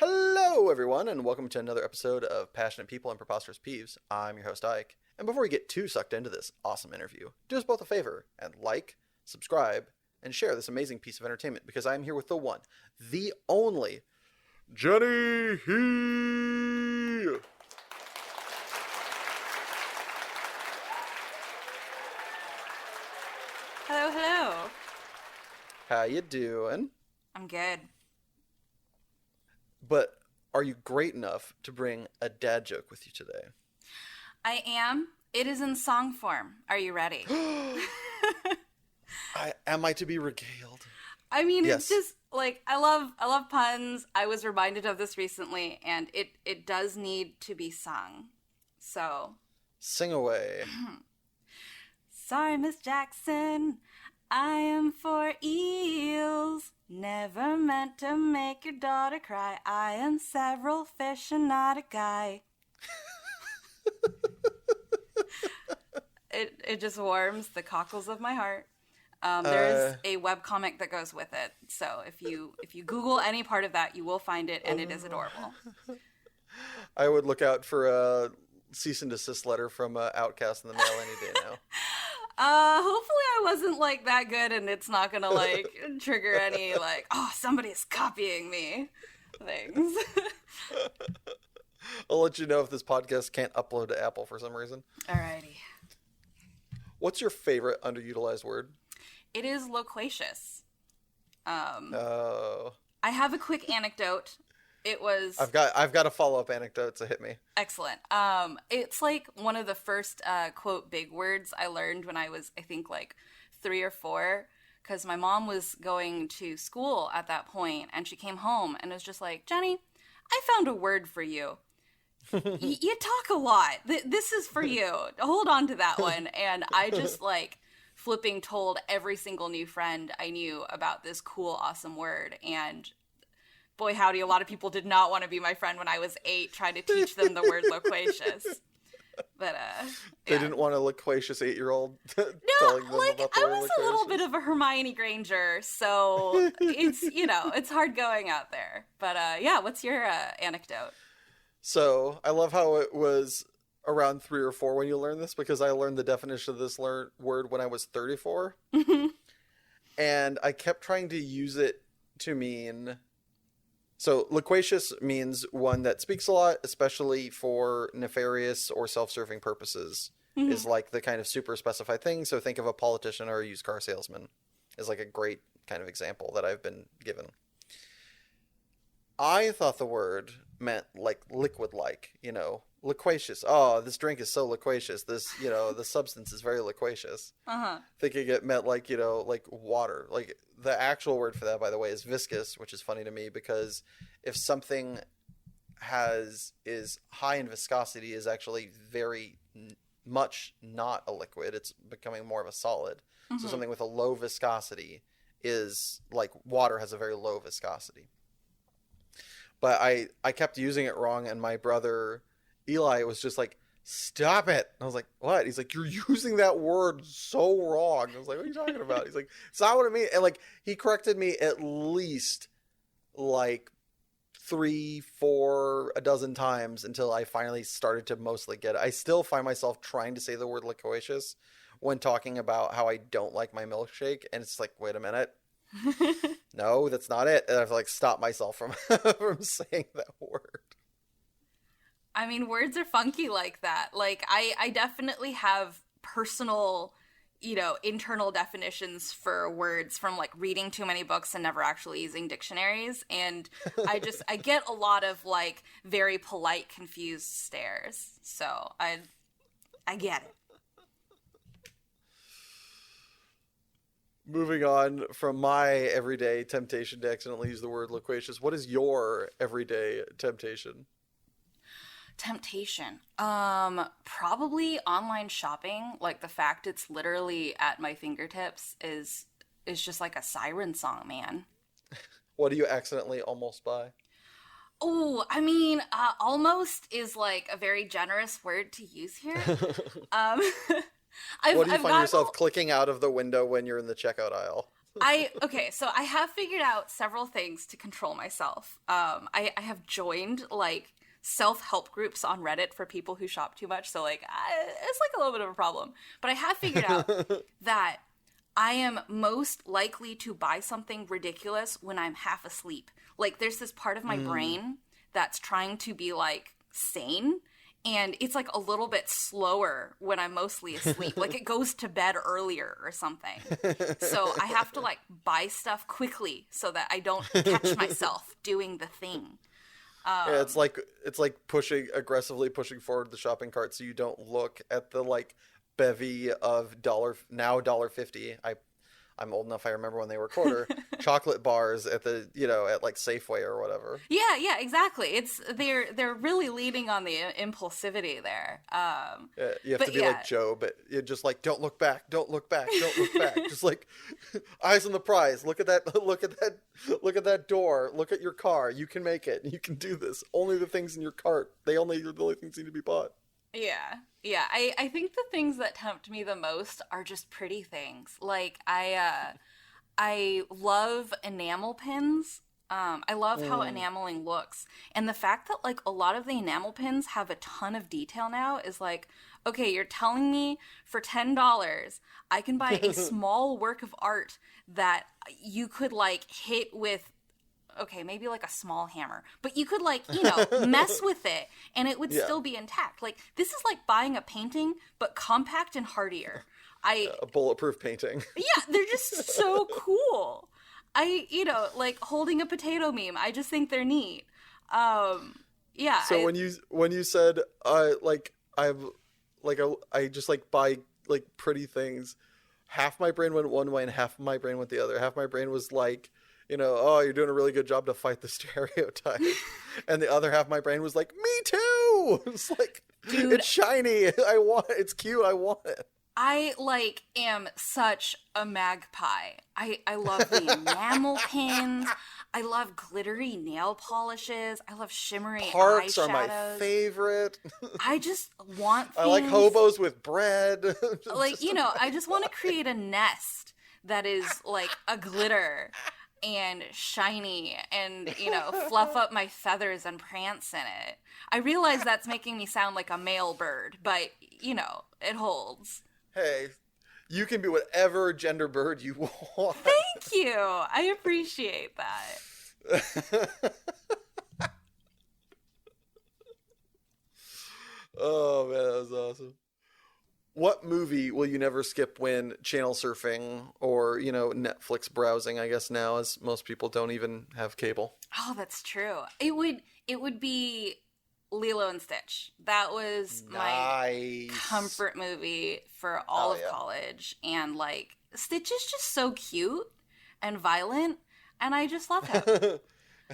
Hello, everyone, and welcome to another episode of Passionate People and Preposterous Peeves. I'm your host, Ike. And before we get too sucked into this awesome interview, do us both a favor and like, subscribe, and share this amazing piece of entertainment because I'm here with the one, the only, Jenny HEE! Hello, hello. How you doing? I'm good. But are you great enough to bring a dad joke with you today? I am. It is in song form. Are you ready? Am I to be regaled? I mean, Yes. It's just like I love puns. I was reminded of this recently, and it does need to be sung. So, Sing away. sorry, Miss Jackson. I am for eels. Never meant to make your daughter cry. I am several fish and not a guy. It just warms the cockles of my heart. There's a webcomic that goes with it. So if you Google any part of that, you will find it, and it is adorable. I would look out for a cease and desist letter from Outcast in the mail any day now. Hopefully I wasn't like that good, and it's not gonna like trigger any like, oh, somebody's copying me things. I'll let you know if this podcast can't upload to Apple for some reason. Alrighty. What's your favorite underutilized word? It is loquacious. Oh. I have a quick anecdote. It was I've got a follow-up anecdote, so hit me. excellent. It's like one of the first quote big words I learned when I was, I think, like 3 or 4, because my mom was going to school at that point, and she came home and was just like, Jenny, I found a word for you. You talk a lot. This is for you. Hold on to that one. And I just like flipping told every single new friend I knew about this cool, awesome word. And boy, howdy, a lot of people did not want to be my friend when I was 8, trying to teach them the word loquacious. But, They yeah. didn't want a loquacious 8-year-old No, telling them like, about the I word was a little loquacious. bit of a Hermione Granger, so it's, it's hard going out there. But, yeah, what's your anecdote? So, I love how it was around 3 or 4 when you learned this, because I learned the definition of this word when I was 34. And I kept trying to use it to mean... So, loquacious means one that speaks a lot, especially for nefarious or self-serving purposes, is like the kind of super specified thing. So, think of a politician or a used car salesman is like a great kind of example that I've been given. I thought the word meant like liquid-like, loquacious. Oh, this drink is so loquacious. This, the substance is very loquacious. Thinking it meant like, like water. Like the actual word for that, by the way, is viscous, which is funny to me because if something is high in viscosity, is actually very much not a liquid. It's becoming more of a solid. So something with a low viscosity is like water has a very low viscosity. But I kept using it wrong, and my brother Eli was just like, stop it. And I was like, what? He's like, you're using that word so wrong. I was like, what are you talking about? He's like, it's not what I mean. And like, he corrected me at least like 3, 4, a dozen times until I finally started to mostly get it. I still find myself trying to say the word loquacious when talking about how I don't like my milkshake. And it's like, wait a minute. No, that's not it. And I have to like stop myself from saying that word. I mean, words are funky like that. Like, I definitely have personal, internal definitions for words from, like, reading too many books and never actually using dictionaries. And I get a lot of, like, very polite, confused stares. So, I get it. Moving on from my everyday temptation to accidentally use the word loquacious, what is your everyday temptation? Temptation. Probably online shopping. Like the fact it's literally at my fingertips is just like a siren song, man. What do you accidentally almost buy? Oh, I mean, almost is like a very generous word to use here. What do you find yourself clicking out of the window when you're in the checkout aisle? So I have figured out several things to control myself. I have joined like self-help groups on Reddit for people who shop too much. So like, it's like a little bit of a problem. But I have figured out that I am most likely to buy something ridiculous when I'm half asleep. Like there's this part of my brain that's trying to be like sane. And it's like a little bit slower when I'm mostly asleep. Like it goes to bed earlier or something. So I have to like buy stuff quickly so that I don't catch myself doing the thing. Yeah, it's like aggressively pushing forward the shopping cart so you don't look at the like bevy of $1.50. I'm old enough. I remember when they were quarter chocolate bars at the at like Safeway or whatever. Yeah, exactly. They're really leading on the impulsivity there. Yeah, you have to be like Joe, but you're just like don't look back, don't look back, don't look back. Just like eyes on the prize. Look at that door. Look at your car. You can make it. You can do this. Only the things in your cart. The only things need to be bought. Yeah. I think the things that tempt me the most are just pretty things. Like I love enamel pins. I love how enameling looks. And the fact that like a lot of the enamel pins have a ton of detail now is like, okay, you're telling me for $10 I can buy a small work of art that you could like hit with maybe like a small hammer, but you could like, mess with it and it would still be intact. Like this is like buying a painting, but compact and hardier. A bulletproof painting. Yeah, they're just so cool. Like holding a potato meme. I just think they're neat. Yeah. So when you said, I just like buy like pretty things, half my brain went one way and half my brain went the other. Half my brain was like, you're doing a really good job to fight the stereotype. And the other half of my brain was like, me too. It's like, dude, it's shiny. It's cute. I want it. I am such a magpie. I love the enamel pins. I love glittery nail polishes. I love shimmery Parks eyeshadows. Are my favorite. I just want things. I like hobos with bread. I just want to create a nest that is like a glitter and shiny and, fluff up my feathers and prance in it. I realize that's making me sound like a male bird, but, it holds. Hey, you can be whatever gender bird you want. Thank you. I appreciate that. Oh, man, that was awesome. What movie will you never skip when channel surfing or, Netflix browsing, I guess now, as most people don't even have cable? Oh, that's true. It would be Lilo and Stitch. That was my comfort movie for all of college. And, Stitch is just so cute and violent, and I just love him.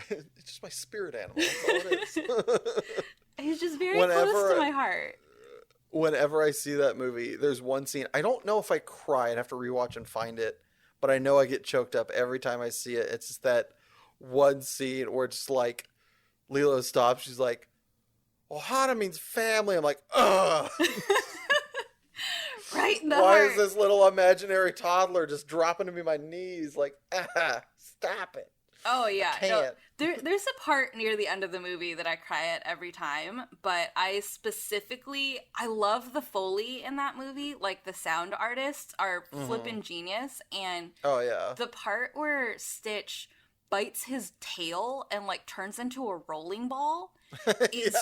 It's just my spirit animal. That's all it is. He's just very close to my heart. Whenever I see that movie, there's one scene. I don't know if I cry. I'd have to rewatch and find it. But I know I get choked up every time I see it. It's just that one scene where it's like Lilo stops. She's like, Ohana means family. I'm like, ugh. Right in the Why heart. is this little imaginary toddler just dropping to me my knees? Like, stop it. Oh, yeah. I can't. No, there's a part near the end of the movie that I cry at every time, but I love the Foley in that movie. Like, the sound artists are flippin' genius, and the part where Stitch bites his tail and, turns into a rolling ball is,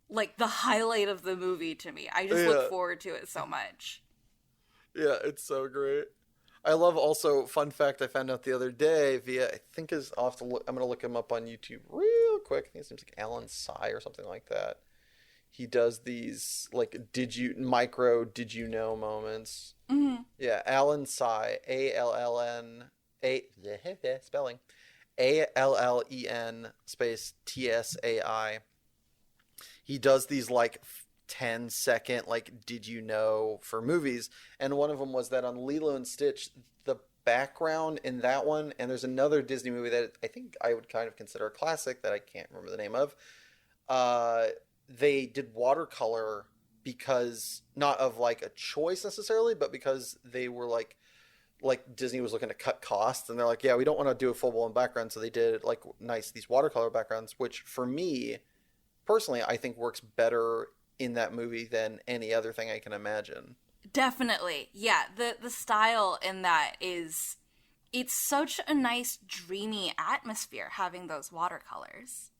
the highlight of the movie to me. I just look forward to it so much. Yeah, it's so great. I love also, fun fact I found out the other day via, I think I'm going to look him up on YouTube real quick. I think his name's like Alan Sy or something like that. He does these, did you know moments. Mm-hmm. Yeah, Alan Sy, Allen, spelling, Allen space TSAI. He does these, 10-second did you know for movies, and one of them was that on Lilo and Stitch, the background in that one, and there's another Disney movie that I think I would kind of consider a classic that I can't remember the name of. They did watercolor because not of a choice necessarily, but because they were like Disney was looking to cut costs, and they're like, yeah, we don't want to do a full blown background, so they did like these watercolor backgrounds, which for me personally I think works better in that movie than any other thing I can imagine. Definitely. Yeah, the style in that is, it's such a nice dreamy atmosphere having those watercolors.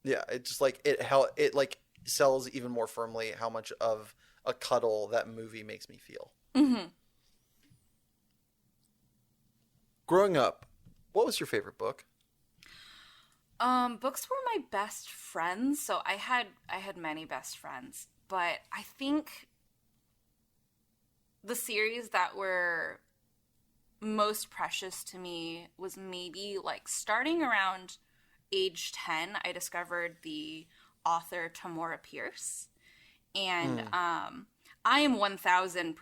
Yeah, it just like it like sells even more firmly how much of a cuddle that movie makes me feel. Mm-hmm. Growing up, what was your favorite book? Books were my best friends, so I had many best friends, but I think the series that were most precious to me was maybe like starting around age 10, I discovered the author Tamora Pierce, and I am 1000%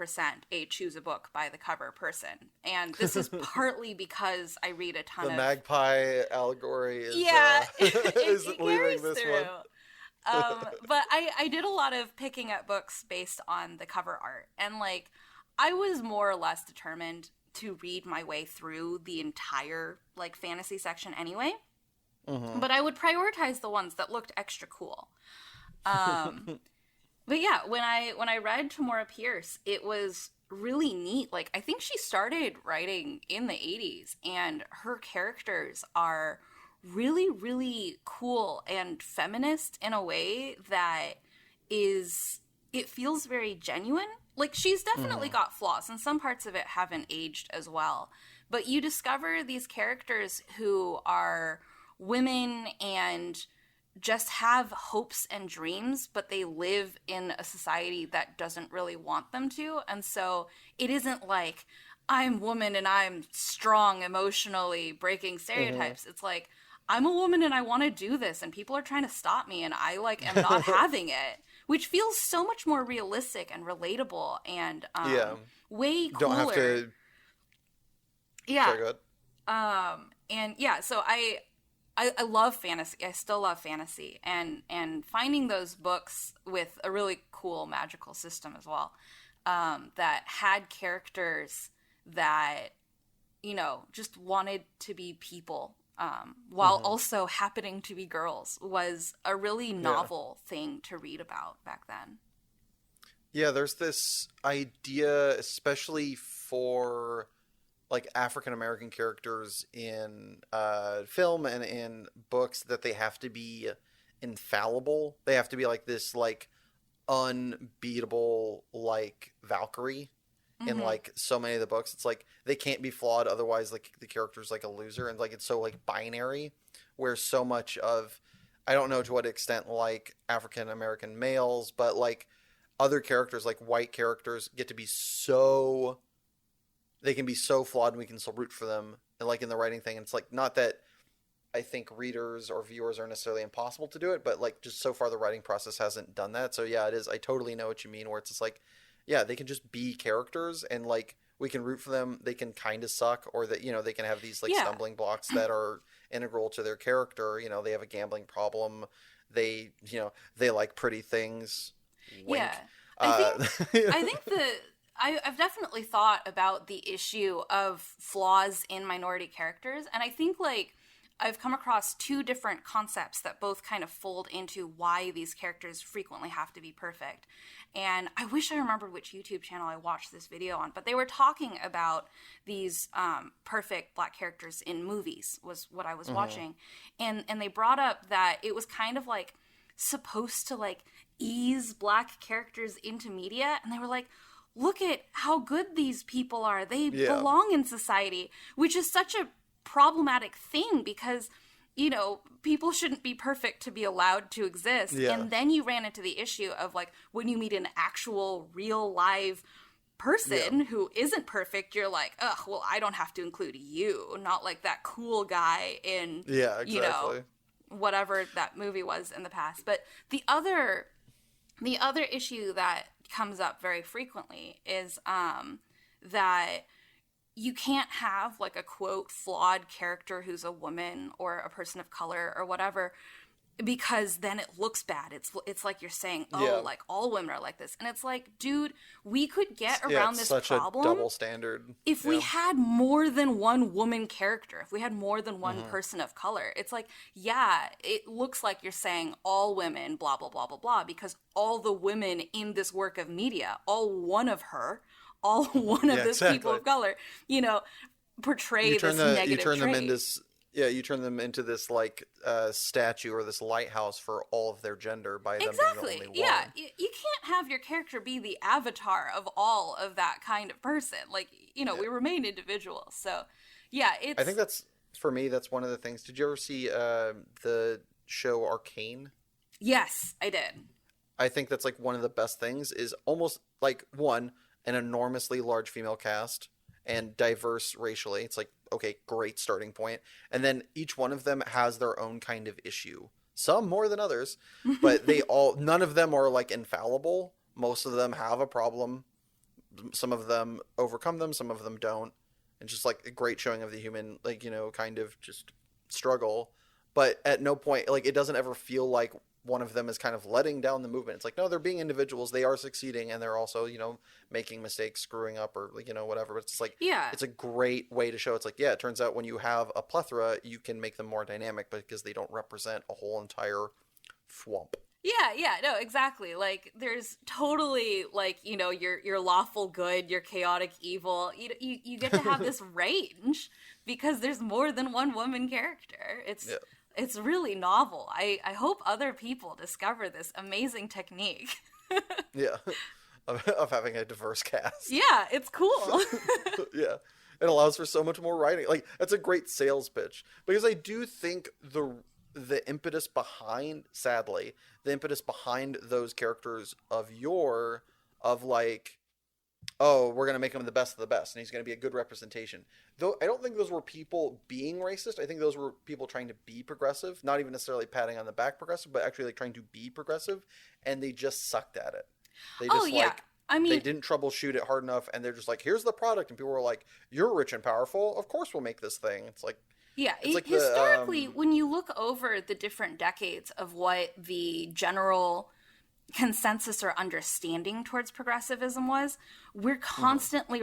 a choose a book by the cover person, and this is partly because I read a ton of the magpie allegory is it leaving this through. one. But I did a lot of picking up books based on the cover art, and like I was more or less determined to read my way through the entire like fantasy section anyway. Mm-hmm. But I would prioritize the ones that looked extra cool. But yeah, when I read Tamora Pierce, it was really neat. Like, I think she started writing in the 80s, and her characters are really, really cool and feminist in a way that it feels very genuine. Like, she's definitely got flaws, and some parts of it haven't aged as well. But you discover these characters who are women and just have hopes and dreams, but they live in a society that doesn't really want them to. And so it isn't like, I'm woman and I'm strong emotionally, breaking stereotypes. It's like, I'm a woman and I want to do this, and people are trying to stop me, and I like am not having it, which feels so much more realistic and relatable and way cooler. Don't have to. Yeah. Sorry, go ahead. And yeah, so I love fantasy. I still love fantasy, and finding those books with a really cool magical system as well, that had characters that, you know, just wanted to be people, while also happening to be girls, was a really novel thing to read about back then. Yeah, there's this idea, especially for like African American characters in film and in books, that they have to be infallible. They have to be like this like unbeatable like Valkyrie in like so many of the books. It's like they can't be flawed, otherwise like the character's like a loser, and like it's so like binary, where so much of, I don't know to what extent like African American males, but like other characters, like white characters, get to be so, they can be so flawed and we can still root for them, and like in the writing thing. And it's like, not that I think readers or viewers are necessarily impossible to do it, but like just so far the writing process hasn't done that. So yeah, it is, I totally know what you mean, where it's just like, yeah, they can just be characters and like we can root for them. They can kind of suck, or that, you know, they can have these like stumbling blocks that are integral to their character. You know, they have a gambling problem. They, you know, they like pretty things. Wink. Yeah. I think I've definitely thought about the issue of flaws in minority characters, and I think like I've come across two different concepts that both kind of fold into why these characters frequently have to be perfect. And I wish I remembered which YouTube channel I watched this video on, but they were talking about these perfect black characters in movies, was what I was watching. And they brought up that it was kind of like supposed to like ease black characters into media, and they were like, look at how good these people are. They belong in society, which is such a problematic thing, because, you know, people shouldn't be perfect to be allowed to exist. And then you ran into the issue of like, when you meet an actual real live person who isn't perfect, you're like, ugh, well, I don't have to include you, not like that cool guy in you know, whatever that movie was in the past. But the other issue that comes up very frequently is that you can't have like a quote flawed character who's a woman or a person of color or whatever because then it looks bad. It's like you're saying, oh, Yeah. like all women are like this. And it's like, dude, we could get Yeah, around it's this such problem a double standard. if we had more than one woman character, if we had more than one person of color. It's like, yeah, it looks like you're saying all women, blah, blah, blah, blah, blah, because all the women in this work of media, all one of her, all one of those people of color, you know, portray this negative trait. You turn them into this like statue or this lighthouse for all of their gender by them being the only one. Yeah, you can't have your character be the avatar of all of that kind of person. Like, you know, we remain individuals. So, yeah, I think that's, for me, that's one of the things. Did you ever see the show Arcane? Yes, I did. I think that's like one of the best things is almost like an enormously large female cast and diverse racially. It's like, okay, great starting point. And then each one of them has their own kind of issue. Some more than others, but none of them are like infallible. Most of them have a problem. Some of them overcome them, some of them don't. And just like a great showing of the human, like, you know, kind of just struggle. But at no point, like, it doesn't ever feel like one of them is kind of letting down the movement. It's like, no, they're being individuals. They are succeeding, and they're also, you know, making mistakes, screwing up, or, you know, whatever. But it's like, it's a great way to show. It's like, yeah, it turns out when you have a plethora, you can make them more dynamic because they don't represent a whole entire swamp. Yeah, no, exactly. Like, there's totally, like, you know, your lawful good, your chaotic evil. You get to have this range because there's more than one woman character. It's really novel. I hope other people discover this amazing technique. Yeah, of having a diverse cast. Yeah, it's cool. Yeah, it allows for so much more writing. Like, that's a great sales pitch, because I do think the impetus behind, sadly, the impetus behind those characters of like, oh, we're going to make him the best of the best, and he's going to be a good representation. Though I don't think those were people being racist. I think those were people trying to be progressive, not even necessarily patting on the back progressive, but actually like trying to be progressive, and they just sucked at it. They just they didn't troubleshoot it hard enough, and they're just like, here's the product, and people were like, you're rich and powerful, of course we'll make this thing. It's like, like historically, when you look over the different decades of what the general consensus or understanding towards progressivism was, we're constantly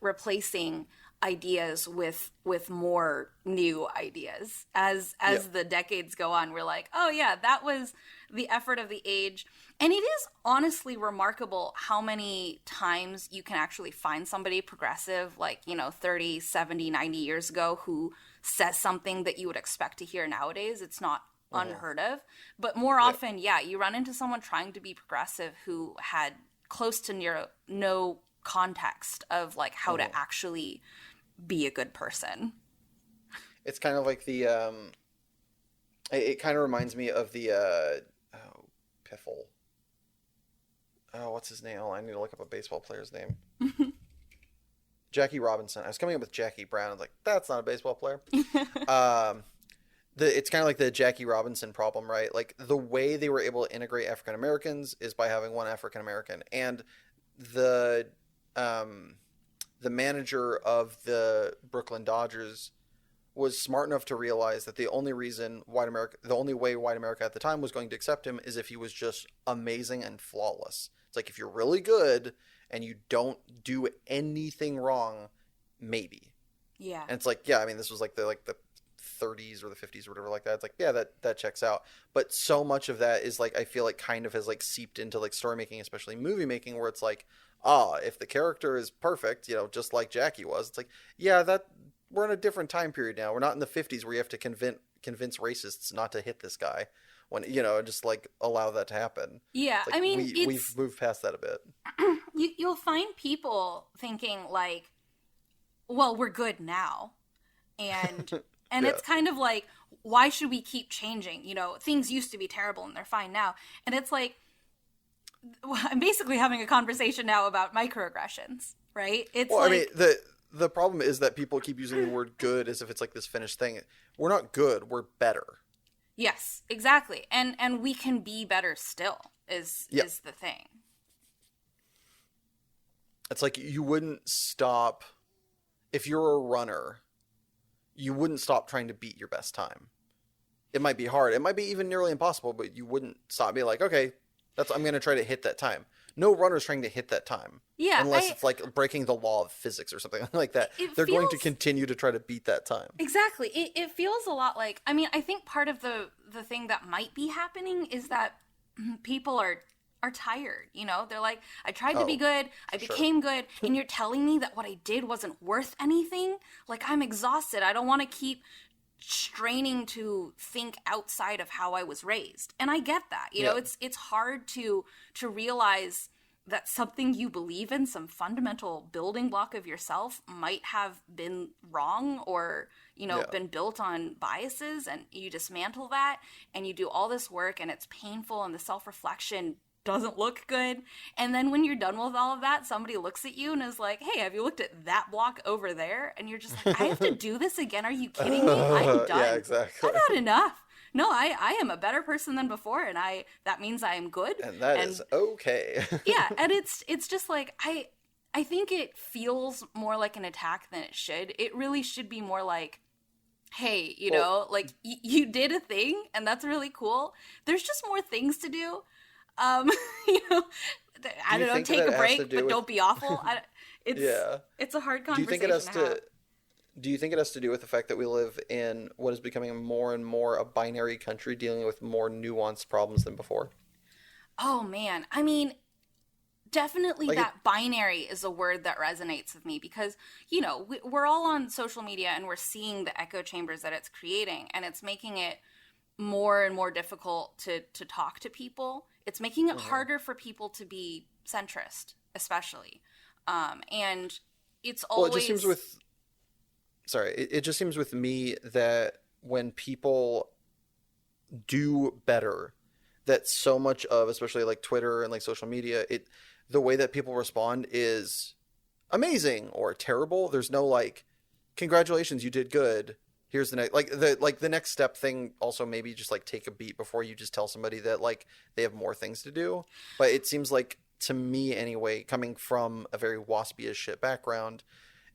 replacing ideas with more new ideas. As the decades go on, we're like, oh yeah, that was the effort of the age. And it is honestly remarkable how many times you can actually find somebody progressive, like, you know, 30, 70, 90 years ago, who says something that you would expect to hear nowadays. It's not unheard of. But more often, you run into someone trying to be progressive who had close to no context of like how to actually be a good person. It's kind of like the it kind of reminds me of the Piffle. Oh, what's his name? Oh, I need to look up a baseball player's name. Jackie Robinson. I was coming up with Jackie Brown. I was like, that's not a baseball player. It's kind of like the Jackie Robinson problem, right? Like, the way they were able to integrate African Americans is by having one African American, and the manager of the Brooklyn Dodgers was smart enough to realize that the only way white America at the time was going to accept him is if he was just amazing and flawless. It's like, if you're really good and you don't do anything wrong, maybe. Yeah. And it's like, yeah, I mean, this was like the 30s or the 50s or whatever like that. It's like, yeah, that checks out. But so much of that is like, I feel like kind of has like seeped into like story making, especially movie making, where it's like, if the character is perfect, you know, just like Jackie was, it's like, yeah, we're in a different time period now. We're not in the 50s where you have to convince racists not to hit this guy, when, you know, just like allow that to happen. Yeah, like, I mean, we've moved past that a bit. You'll find people thinking like, well, we're good now. And it's kind of like, why should we keep changing? You know, things used to be terrible and they're fine now. And it's like, I'm basically having a conversation now about microaggressions, right? It's I mean, the problem is that people keep using the word good as if it's like this finished thing. We're not good, we're better. Yes, exactly. And we can be better still is the thing. It's like, you wouldn't stop, if you're a runner, you wouldn't stop trying to beat your best time. it might be hard. It might be even nearly impossible, but you wouldn't stop, be like, okay, I'm going to try to hit that time. No runner's trying to hit that time. Yeah. Unless it's like breaking the law of physics or something like that. They're going to continue to try to beat that time. Exactly. It feels a lot like, I mean, I think part of the thing that might be happening is that people are tired, you know? They're like, I tried to be good, I became good, and you're telling me that what I did wasn't worth anything? Like, I'm exhausted. I don't want to keep straining to think outside of how I was raised. And I get that. You know, it's hard to realize that something you believe in, some fundamental building block of yourself, might have been wrong or, you know, been built on biases, and you dismantle that and you do all this work and it's painful and the self-reflection doesn't look good. And then when you're done with all of that, somebody looks at you and is like, hey, have you looked at that block over there? And you're just like, I have to do this again? Are you kidding me? I'm done. Yeah, exactly. I've had enough. No, I am a better person than before, and that means I am good. And that is okay. Yeah, and it's just like, I think it feels more like an attack than it should. It really should be more like, hey, you know, like, you did a thing, and that's really cool. There's just more things to do. You know, I don't know, take a break, but don't be awful. It's a hard conversation Do you think it has to do with the fact that we live in what is becoming more and more a binary country dealing with more nuanced problems than before? Oh, man. I mean, definitely like that binary is a word that resonates with me because, you know, we're all on social media and we're seeing the echo chambers that it's creating, and it's making it more and more difficult to talk to people. It's making it harder for people to be centrist, especially. And it's always... Well, it just seems with me that when people do better, that so much of, especially like Twitter and like social media, the way that people respond is amazing or terrible. There's no like, congratulations, you did good. Here's the next, the next step thing. Also, maybe just like take a beat before you just tell somebody that like they have more things to do. But it seems like, to me anyway, coming from a very waspy as shit background,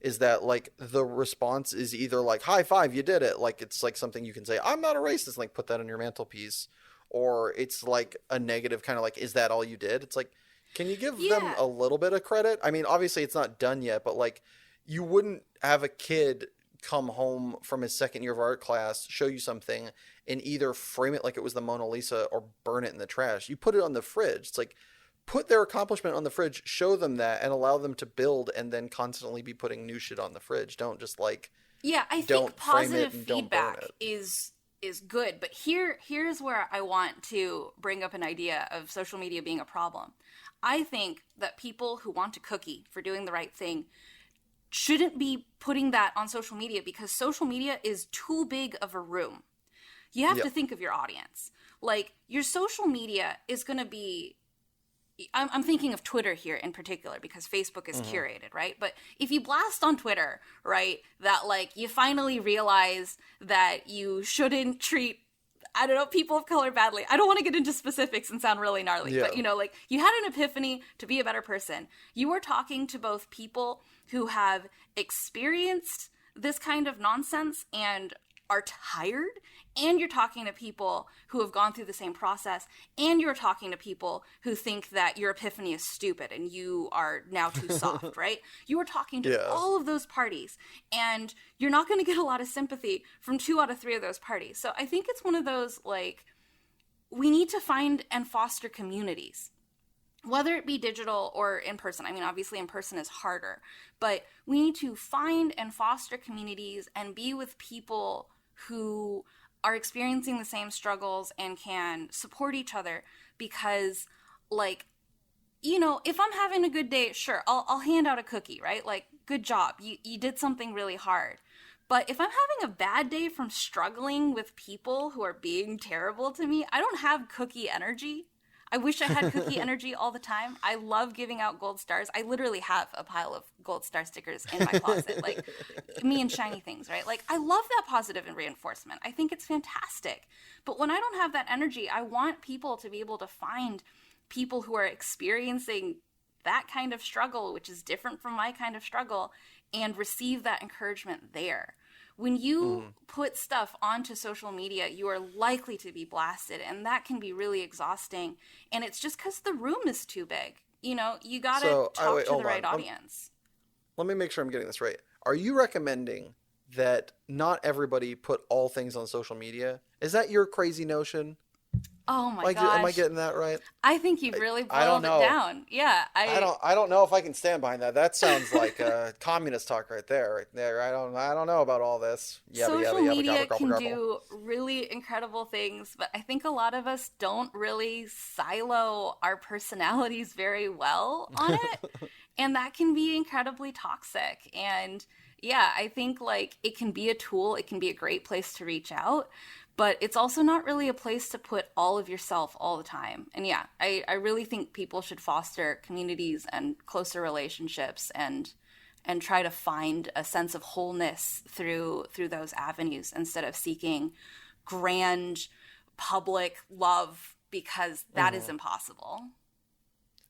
is that like the response is either like, high five, you did it. Like, it's like something you can say, I'm not a racist, like put that on your mantelpiece. Or it's like a negative kind of like, is that all you did? It's like, can you give them a little bit of credit? I mean, obviously it's not done yet, but like, you wouldn't have a kid come home from his second year of art class, show you something, and either frame it like it was the Mona Lisa or burn it in the trash. You put it on the fridge. It's like, put their accomplishment on the fridge, show them that, and allow them to build, and then constantly be putting new shit on the fridge. Don't just like, I think positive feedback is good, but here's where I want to bring up an idea of social media being a problem. I think that people who want to cookie for doing the right thing shouldn't be putting that on social media, because social media is too big of a room. You have to think of your audience. Like, your social media is going to be... I'm thinking of Twitter here in particular, because Facebook is curated, right? But if you blast on Twitter, right, that like you finally realize that you shouldn't treat, I don't know, people of color badly. I don't want to get into specifics and sound really gnarly, but you know, like, you had an epiphany to be a better person. You are talking to both people who have experienced this kind of nonsense and are tired, and you're talking to people who have gone through the same process, and you're talking to people who think that your epiphany is stupid and you are now too soft, right? You are talking to all of those parties, and you're not going to get a lot of sympathy from 2 out of 3 of those parties. So I think it's one of those, like, we need to find and foster communities, whether it be digital or in person. I mean, obviously in person is harder, but we need to find and foster communities and be with people who are experiencing the same struggles and can support each other. Because, like, you know, if I'm having a good day, sure, I'll hand out a cookie, right? Like, good job, you did something really hard. But if I'm having a bad day from struggling with people who are being terrible to me, I don't have cookie energy. I wish I had cookie energy all the time. I love giving out gold stars. I literally have a pile of gold star stickers in my closet, like me and shiny things, right? Like, I love that positive and reinforcement. I think it's fantastic. But when I don't have that energy, I want people to be able to find people who are experiencing that kind of struggle, which is different from my kind of struggle, and receive that encouragement there. When you put stuff onto social media, you are likely to be blasted, and that can be really exhausting. And it's just because the room is too big. You know, you got to talk to the right audience. Let me make sure I'm getting this right. Are you recommending that not everybody put all things on social media? Is that your crazy notion? Oh my gosh. Am I getting that right? I think you've really boiled it down. Yeah. I don't know if I can stand behind that. That sounds like communist talk right there. I don't know about all this. Social media can do really incredible things, but I think a lot of us don't really silo our personalities very well on it. And that can be incredibly toxic. And yeah, I think like it can be a tool. It can be a great place to reach out. But it's also not really a place to put all of yourself all the time. And yeah, I really think people should foster communities and closer relationships and try to find a sense of wholeness through those avenues instead of seeking grand public love, because that is impossible.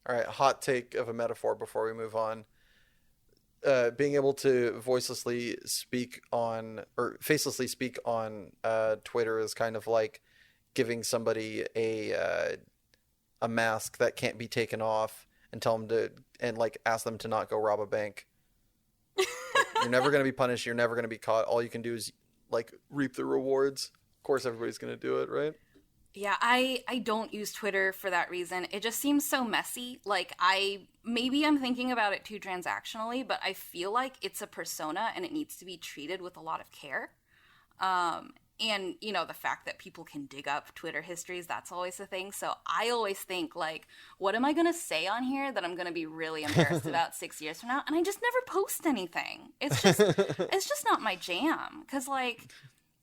All right, hot take of a metaphor before we move on. Being able to voicelessly speak on or facelessly speak on Twitter is kind of like giving somebody a mask that can't be taken off and tell them to and like ask them to not go rob a bank. Like, you're never going to be punished. You're never going to be caught. All you can do is like reap the rewards. Of course, everybody's going to do it, right? Yeah, I don't use Twitter for that reason. It just seems so messy. Like maybe I'm thinking about it too transactionally, but I feel like it's a persona and it needs to be treated with a lot of care. And, you know, the fact that people can dig up Twitter histories, that's always a thing. So I always think, like, what am I going to say on here that I'm going to be really embarrassed about 6 years from now? And I just never post anything. It's just not my jam. Because, like,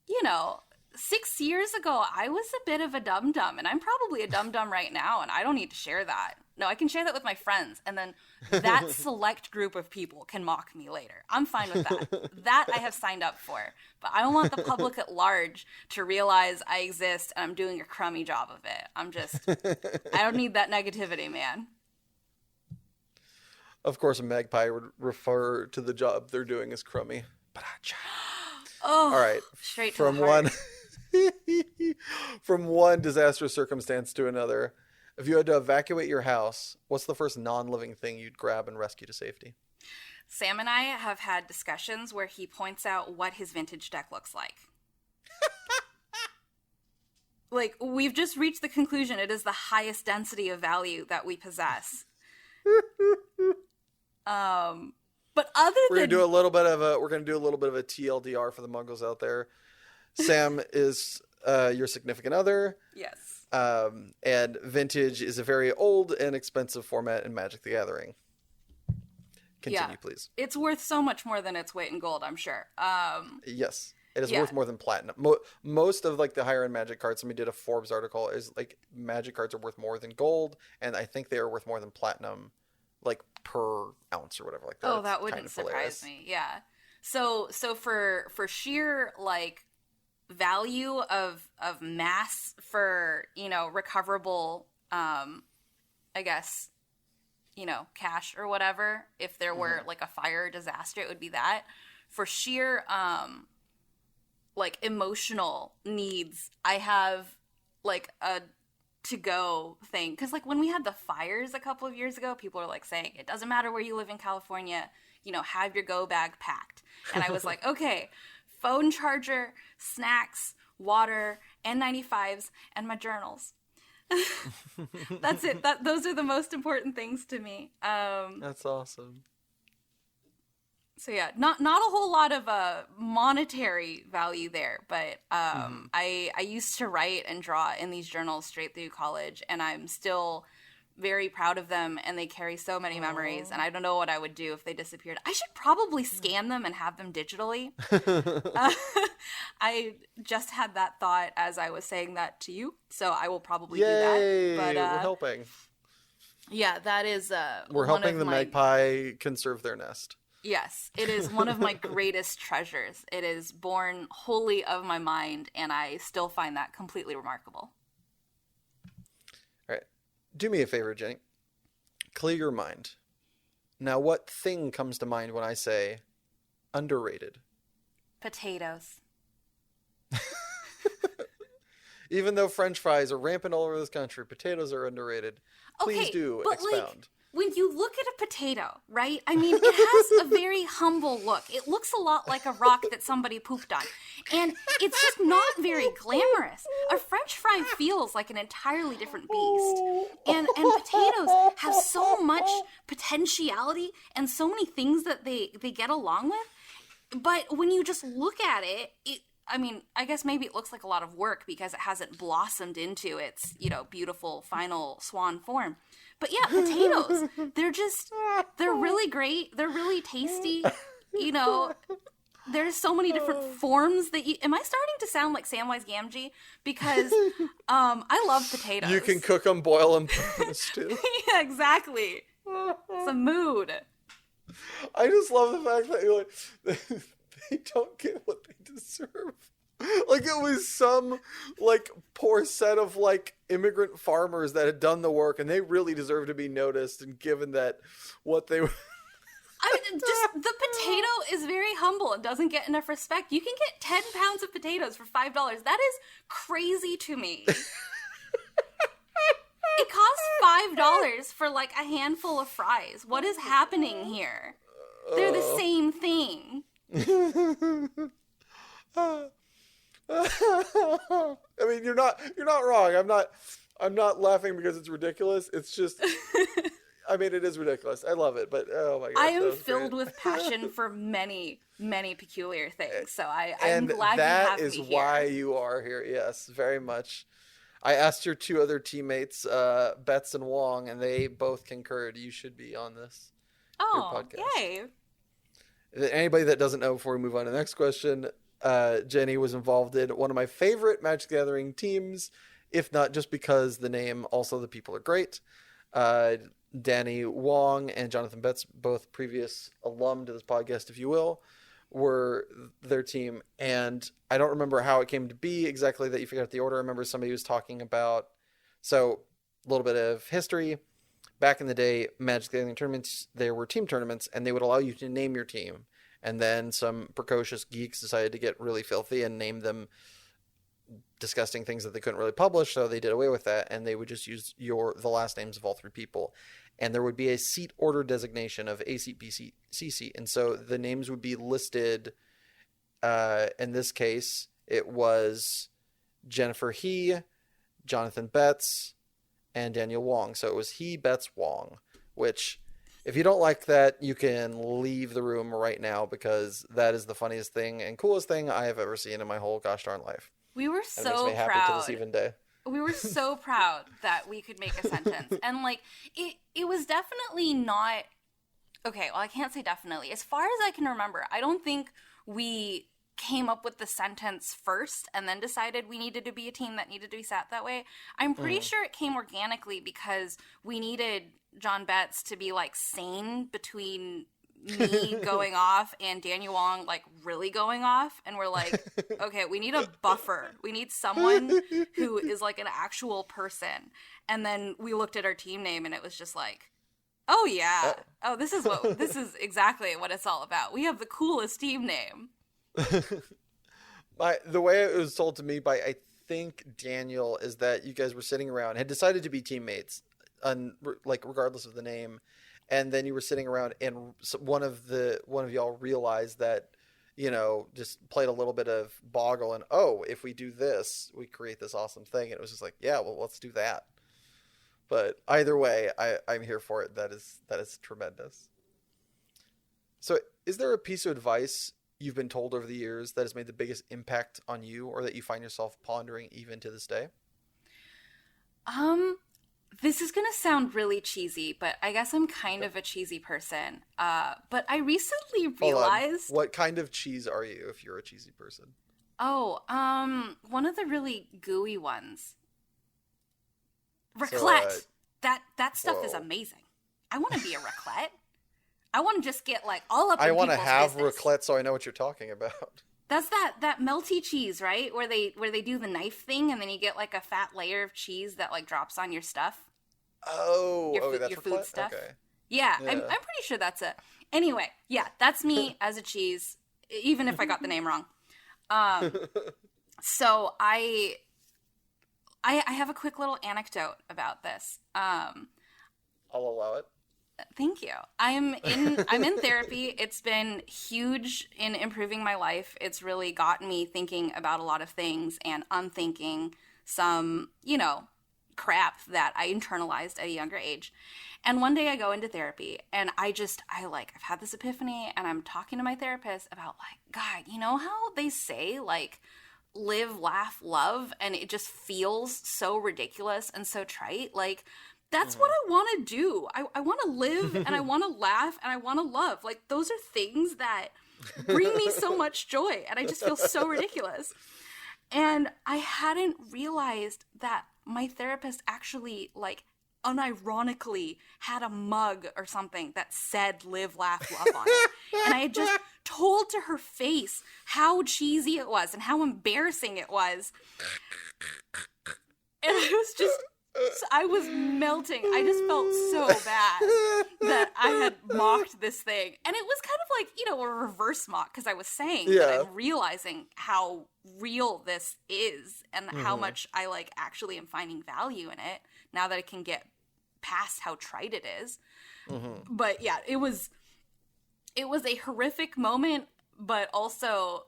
you know, 6 years ago, I was a bit of a dum-dum, and I'm probably a dum-dum right now, and I don't need to share that. No, I can share that with my friends, and then that select group of people can mock me later. I'm fine with that. That I have signed up for. But I don't want the public at large to realize I exist and I'm doing a crummy job of it. I don't need that negativity, man. Of course, a magpie would refer to the job they're doing as crummy. Oh, all right. Straight to the heart. From one disastrous circumstance to another, if you had to evacuate your house, what's the first non-living thing you'd grab and rescue to safety? Sam and I have had discussions where he points out what his vintage deck looks like. Like, we've just reached the conclusion it is the highest density of value that we possess. But other we're gonna do a little bit of a TLDR for the Muggles out there. Sam is your significant other. Yes. And vintage is a very old and expensive format in Magic the Gathering. Continue, please. It's worth so much more than its weight in gold, I'm sure. Yes. It is worth more than platinum. Most of like the higher end Magic cards, somebody did a Forbes article, is like Magic cards are worth more than gold, and I think they are worth more than platinum, like per ounce or whatever like that. Oh, that wouldn't surprise me. Yeah. So for sheer like value of mass for, you know, recoverable, I guess, you know, cash or whatever, if there were like a fire disaster, it would be that. For sheer like emotional needs, I have like a to-go thing, because like when we had the fires a couple of years ago, people were like saying it doesn't matter where you live in California, you know, have your go bag packed. And I was like, okay, phone charger, snacks, water, N95s, and my journals. That's it. Those are the most important things to me. That's awesome. So yeah, not a whole lot of monetary value there, but I used to write and draw in these journals straight through college, and I'm still very proud of them, and they carry so many memories, and I don't know what I would do if they disappeared. I should probably scan them and have them digitally. I just had that thought as I was saying that to you, so I will probably do that. But we're helping. Yeah, that is we're helping the magpie conserve their nest. Yes, it is one of my greatest treasures. It is born wholly of my mind, and I still find that completely remarkable. All right. Do me a favor, Jenny. Clear your mind. Now, what thing comes to mind when I say underrated? Potatoes. Even though French fries are rampant all over this country, potatoes are underrated. Please do expound. When you look at a potato, right? I mean, it has a very humble look. It looks a lot like a rock that somebody pooped on. And it's just not very glamorous. A French fry feels like an entirely different beast. And potatoes have so much potentiality and so many things that they get along with. But when you just look at it, I mean, I guess maybe it looks like a lot of work because it hasn't blossomed into its, beautiful final swan form. But yeah, potatoes, they're really great. They're really tasty. There's so many different forms that am I starting to sound like Samwise Gamgee? Because I love potatoes. You can cook them, boil them, put them in a stew. Yeah, exactly. It's a mood. I just love the fact that you're like, they don't get what they deserve. Like it was some poor set of immigrant farmers that had done the work, and they really deserve to be noticed and given that what they were. I mean, just the potato is very humble and doesn't get enough respect. You can get 10 pounds of potatoes for $5. That is crazy to me. It costs $5 for a handful of fries. What is happening here? They're the same thing. I mean, you're not wrong. I'm not laughing because it's ridiculous. It's just, I mean, it is ridiculous. I love it, but oh my god, I am filled with passion for many, many peculiar things. So I'm glad you have me here. And that is why you are here. Yes, very much. I asked your two other teammates, Betts and Wong, and they both concurred. You should be on this. Oh, podcast. Yay! Anybody that doesn't know, before we move on to the next question, Jenny was involved in one of my favorite Magic the Gathering teams, if not just because the name, also the people are great. Danny Wong and Jonathan Betts, both previous alum to this podcast, if you will, were their team. And I don't remember how it came to be exactly that you figured out the order. I remember somebody was talking about, so a little bit of history. Back in the day, Magic the Gathering tournaments, there were team tournaments, and they would allow you to name your team. And then some precocious geeks decided to get really filthy and name them disgusting things that they couldn't really publish, so they did away with that, and they would just use the last names of all three people. And there would be a seat order designation of A seat, B seat, C seat. And so the names would be listed. In this case, it was Jennifer HEE, Jonathan Betts, and Daniel Wong. So it was HEE, Betts, Wong, which, if you don't like that, you can leave the room right now, because that is the funniest thing and coolest thing I have ever seen in my whole gosh darn life. We were so proud. It makes me happy to this even day. We were so proud that we could make a sentence. And it was definitely not, okay, well, I can't say definitely. As far as I can remember, I don't think we came up with the sentence first and then decided we needed to be a team that needed to be sat that way. I'm pretty sure it came organically because we needed John Betts to be sane between me going off and Daniel Wong really going off, and we're okay, we need a buffer. We need someone who is an actual person. And then we looked at our team name and it was just oh yeah, this is exactly what it's all about. We have the coolest team name. The way it was told to me by, I think, Daniel, is that you guys were sitting around, had decided to be teammates, regardless of the name, and then you were sitting around, and one of y'all realized that, just played a little bit of Boggle, and if we do this, we create this awesome thing, and it was just yeah, well, let's do that. But either way, I'm here for it. That is tremendous. So, is there a piece of advice you've been told over the years that has made the biggest impact on you, or that you find yourself pondering even to this day? This is gonna sound really cheesy, but I guess I'm kind of a cheesy person. But I recently realized... What kind of cheese are you if you're a cheesy person? One of the really gooey ones. Raclette. So, that stuff is amazing. I want to be a raclette. I want to just get all up in people's business. I want to have raclette, so I know what you're talking about. That's that melty cheese, right? Where they do the knife thing, and then you get a fat layer of cheese that drops on your stuff. That's your food stuff. Okay. Yeah, I'm pretty sure that's it. Anyway, yeah, that's me as a cheese. even if I got the name wrong. So I have a quick little anecdote about this. I'll allow it. Thank you. I'm in therapy. It's been huge in improving my life. It's really gotten me thinking about a lot of things and unthinking some, crap that I internalized at a younger age. And one day I go into therapy and I've had this epiphany, and I'm talking to my therapist about God, you know how they say live, laugh, love, and it just feels so ridiculous and so trite? That's what I want to do. I want to live, and I want to laugh, and I want to love. Those are things that bring me so much joy, and I just feel so ridiculous. And I hadn't realized that my therapist actually, unironically had a mug or something that said live, laugh, love on it. And I had just told to her face how cheesy it was and how embarrassing it was. And I was melting. I just felt so bad that I had mocked this thing. And it was kind of a reverse mock, because I was saying that I'm realizing how real this is and how much I actually am finding value in it now that I can get past how trite it is. But yeah, it was a horrific moment, but also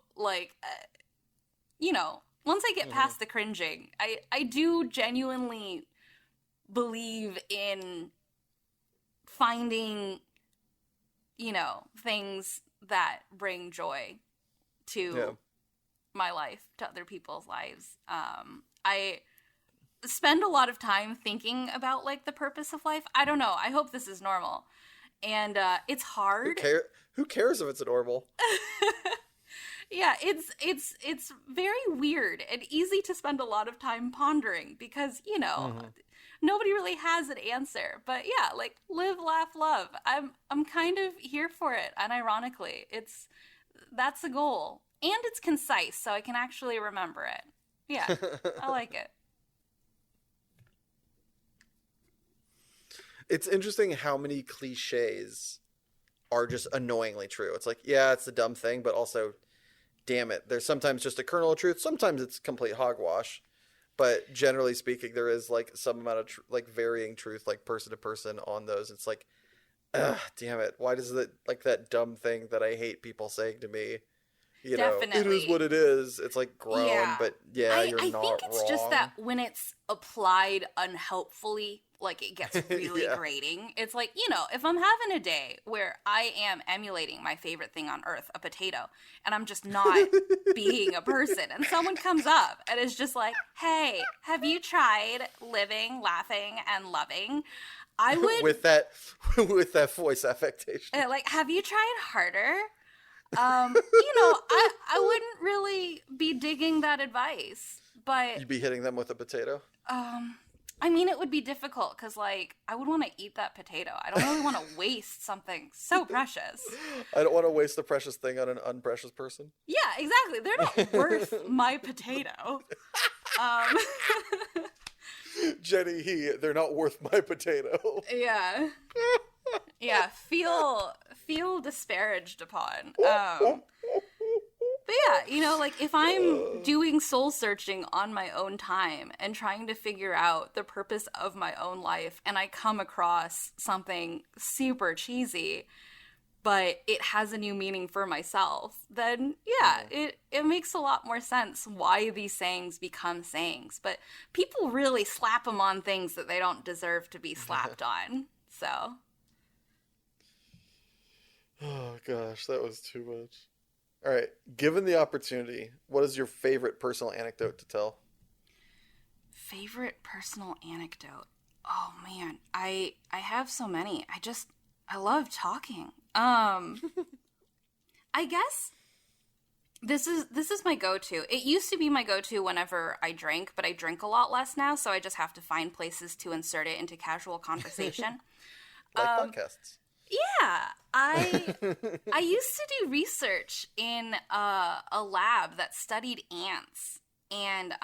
once I get past the cringing, I do genuinely believe in finding, things that bring joy to my life, to other people's lives. I spend a lot of time thinking about the purpose of life. I don't know. I hope this is normal. And it's hard. Who cares if it's normal? Yeah, it's very weird and easy to spend a lot of time pondering because, nobody really has an answer. But yeah, live, laugh, love. I'm kind of here for it. And ironically, that's the goal. And it's concise, so I can actually remember it. Yeah, I like it. It's interesting how many cliches are just annoyingly true. It's it's a dumb thing, but also, damn it, there's sometimes just a kernel of truth. Sometimes it's complete hogwash. But generally speaking, there is some amount of varying truth, person to person on those. It's damn it. Why does it that dumb thing that I hate people saying to me? Definitely. It is what it is. It's grown, but you're not wrong. I think it's just that when it's applied unhelpfully, it gets really grating. It's if I'm having a day where I am emulating my favorite thing on earth, a potato, and I'm just not being a person, and someone comes up and is just hey, have you tried living, laughing, and loving? I would with that voice affectation. Have you tried harder? I wouldn't really be digging that advice, but you'd be hitting them with a potato. It would be difficult because, I would want to eat that potato. I don't really want to waste something so precious. I don't want to waste the precious thing on an unprecious person. Yeah, exactly. They're not worth my potato. Jenny HEE, they're not worth my potato. Yeah. Yeah, feel disparaged upon. But yeah, if I'm doing soul searching on my own time and trying to figure out the purpose of my own life, and I come across something super cheesy, but it has a new meaning for myself, then it makes a lot more sense why these sayings become sayings. But people really slap them on things that they don't deserve to be slapped on, so... Oh, gosh, that was too much. All right, given the opportunity, what is your favorite personal anecdote to tell? Favorite personal anecdote? Oh, man, I have so many. I love talking. I guess this is my go-to. It used to be my go-to whenever I drank, but I drink a lot less now, so I just have to find places to insert it into casual conversation. Podcasts. Yeah, I used to do research in a lab that studied ants, and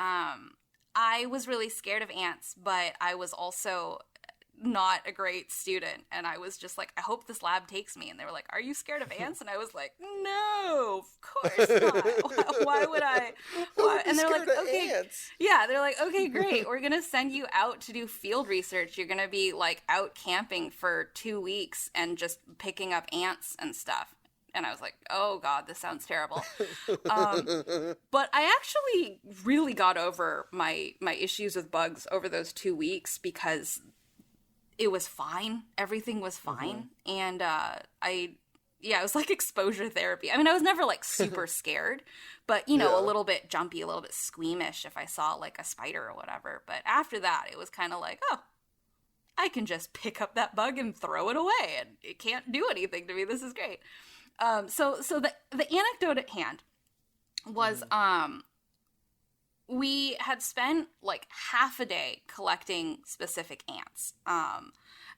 I was really scared of ants, but I was also not a great student, and I was just like, I hope this lab takes me. And they were like, are you scared of ants? And I was like, no, of course not. Why would I? Why? And they're like, okay, ants? Yeah, they're like, okay, great, we're gonna send you out to do field research. You're gonna be like out camping for 2 weeks and just picking up ants and stuff. And I was like, oh God, this sounds terrible. But I actually really got over my issues with bugs over those 2 weeks, because it was fine. Everything was fine. And it was like exposure therapy. I mean, I was never like super scared, but you know, a little bit jumpy, a little bit squeamish if I saw like a spider or whatever. But after that, it was kind of like, oh, I can just pick up that bug and throw it away, and it can't do anything to me. This is great. So the anecdote at hand was, we had spent like half a day collecting specific ants.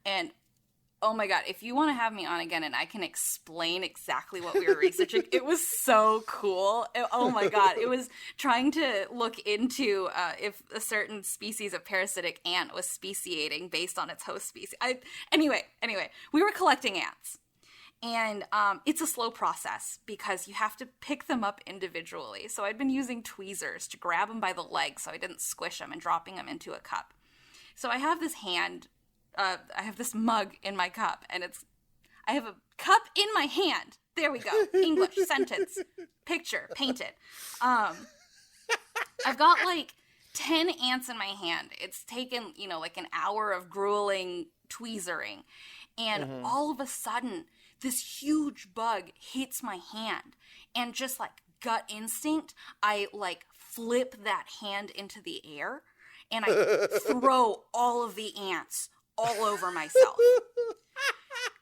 And oh my God, if you want to have me on again and I can explain exactly what we were researching, it was so cool. Oh my God. It was trying to look into if a certain species of parasitic ant was speciating based on its host species. Anyway, we were collecting ants. And it's a slow process because you have to pick them up individually. So I'd been using tweezers to grab them by the leg so I didn't squish them, and dropping them into a cup. So I have this I have this mug in my cup, and I have a cup in my hand. There we go. English, sentence, picture, painted. I've got like 10 ants in my hand. It's taken, like an hour of grueling tweezering. And all of a sudden, this huge bug hits my hand, and just like gut instinct, I like flip that hand into the air, and I throw all of the ants all over myself.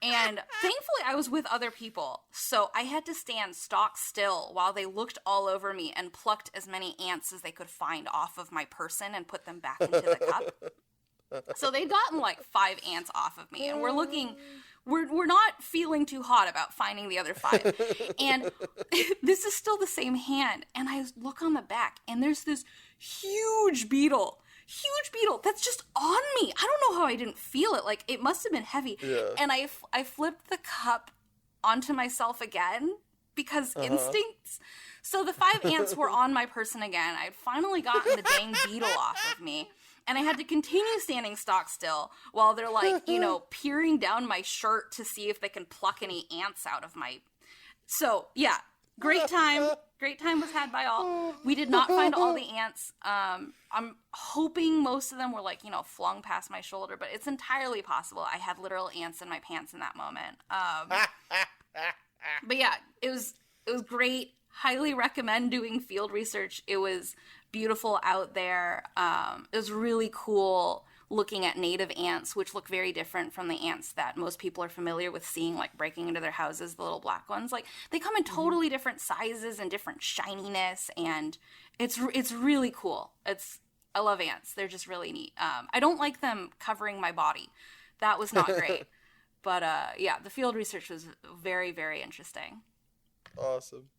And thankfully I was with other people, so I had to stand stock still while they looked all over me and plucked as many ants as they could find off of my person and put them back into the cup. So they'd gotten like 5 ants off of me, and we're not feeling too hot about finding the other 5. And this is still the same hand, and I look on the back, and there's this huge beetle that's just on me. I don't know how I didn't feel it. Like, it must have been heavy. Yeah. And I flipped the cup onto myself again because instincts. So the 5 ants were on my person again. I'd finally gotten the dang beetle off of me. And I had to continue standing stock still while they're like, peering down my shirt to see if they can pluck any ants out of my... So, yeah, great time. Great time was had by all. We did not find all the ants. I'm hoping most of them were like, flung past my shoulder, but it's entirely possible. I had literal ants in my pants in that moment. But yeah, it was great. Highly recommend doing field research. It was beautiful out there. It was really cool looking at native ants, which look very different from the ants that most people are familiar with seeing, like breaking into their houses, the little black ones. Like, they come in totally different sizes and different shininess, and it's really cool. I love ants. They're just really neat. I don't like them covering my body. That was not great. But yeah, the field research was very, very interesting. Awesome.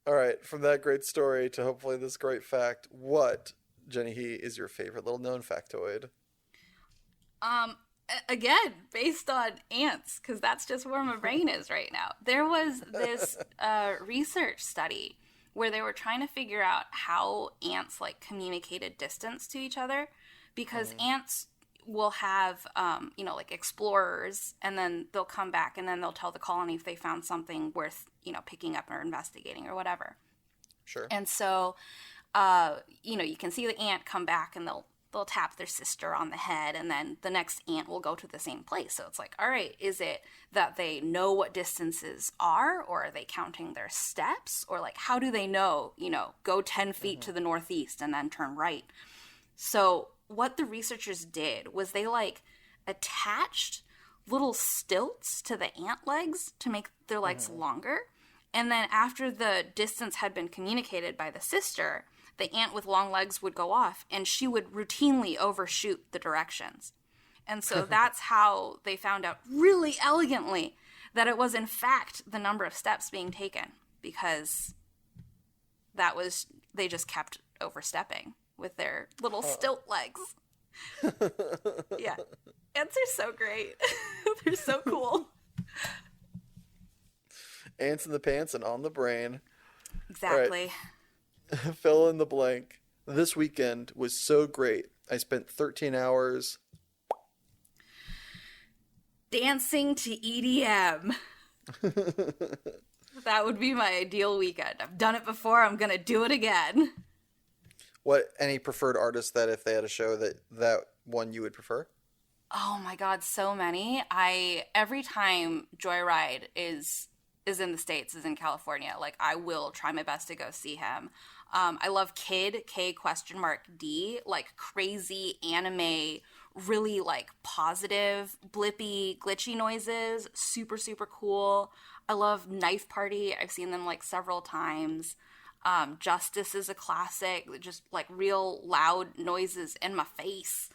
All right, from that great story to hopefully this great fact, what, Jenny HEE, is your favorite little known factoid? Again, based on ants, because that's just where my brain is right now. There was this research study where they were trying to figure out how ants like communicated distance to each other, because ants will have, like explorers, and then they'll come back and then they'll tell the colony if they found something worth, picking up or investigating or whatever. Sure. And so, you can see the ant come back and they'll tap their sister on the head, and then the next ant will go to the same place. So it's like, all right, is it that they know what distances are, or are they counting their steps? Or like, how do they know, go 10 feet to the northeast and then turn right? So what the researchers did was they like attached little stilts to the ant legs to make their legs longer. And then after the distance had been communicated by the sister, the ant with long legs would go off, and she would routinely overshoot the directions. And so that's how they found out really elegantly that it was in fact the number of steps being taken, because they just kept overstepping with their little stilt legs. Yeah. Ants are so great. They're so cool. Ants in the pants and on the brain. Exactly. Right. Fill in the blank. This weekend was so great. I spent 13 hours dancing to EDM. That would be my ideal weekend. I've done it before. I'm going to do it again. What, any preferred artists that if they had a show that one you would prefer? Oh my God, so many. Every time Joyride is in the States, is in California, like I will try my best to go see him. I love Kid, K?D, like crazy anime, really like positive, blippy, glitchy noises, super, super cool. I love Knife Party. I've seen them like several times. Justice is a classic, just like real loud noises in my face.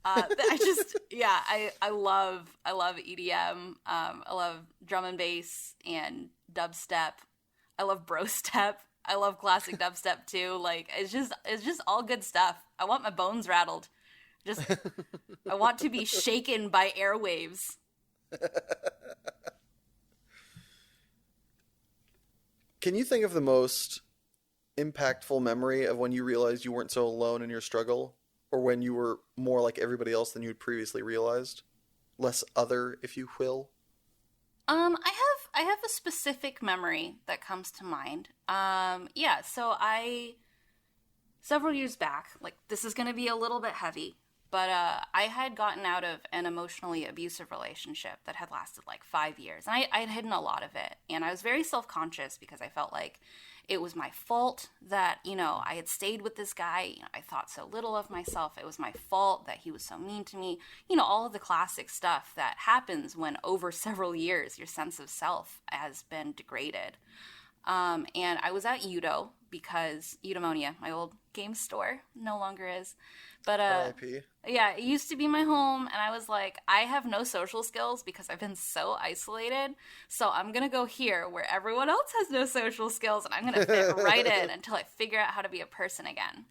I love EDM. I love drum and bass and dubstep. I love bro step. I love classic dubstep too. Like it's just all good stuff. I want my bones rattled. I want to be shaken by airwaves. Can you think of the most impactful memory of when you realized you weren't so alone in your struggle, or when you were more like everybody else than you had previously realized? Less other, if you will. I have a specific memory that comes to mind. So several years back, like this is going to be a little bit heavy, but I had gotten out of an emotionally abusive relationship that had lasted like 5 years. And I had hidden a lot of it. And I was very self-conscious because I felt like it was my fault that, I had stayed with this guy. I thought so little of myself. It was my fault that he was so mean to me. All of the classic stuff that happens when over several years your sense of self has been degraded. And I was at Udo because Eudaimonia, my old game store, no longer is. But R.I.P. Yeah, it used to be my home, and I was like, I have no social skills because I've been so isolated. So I'm gonna go here where everyone else has no social skills, and I'm gonna fit right in until I figure out how to be a person again.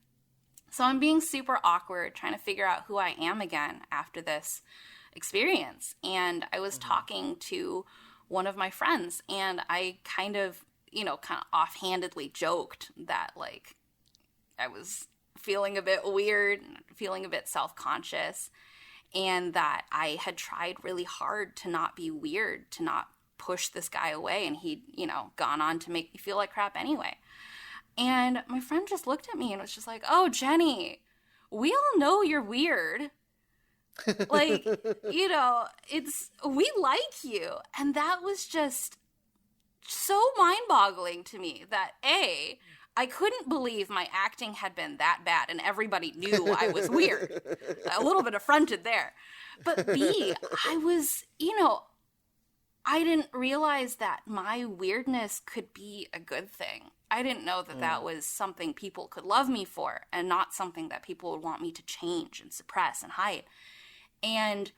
So I'm being super awkward, trying to figure out who I am again after this experience. And I was talking to one of my friends, and I kind of offhandedly joked that like I was feeling a bit weird, feeling a bit self-conscious, and that I had tried really hard to not be weird, to not push this guy away, and he'd, gone on to make me feel like crap anyway. And my friend just looked at me and was just like, "Oh, Jenny, we all know you're weird. Like, we like you." And that was just so mind-boggling to me that I couldn't believe my acting had been that bad and everybody knew I was weird. A little bit affronted there. But B, I was, I didn't realize that my weirdness could be a good thing. I didn't know that that was something people could love me for and not something that people would want me to change and suppress and hide. And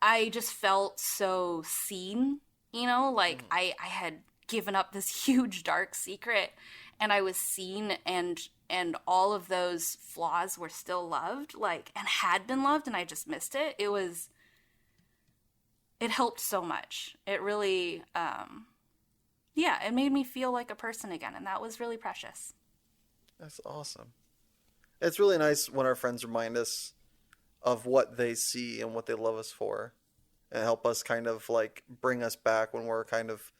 I just felt so seen, I had given up this huge dark secret, and I was seen, and all of those flaws were still loved, and had been loved, and I just missed it. It helped so much. It really, it made me feel like a person again, and that was really precious. That's awesome. It's really nice when our friends remind us of what they see and what they love us for, and help us kind of bring us back when we're kind of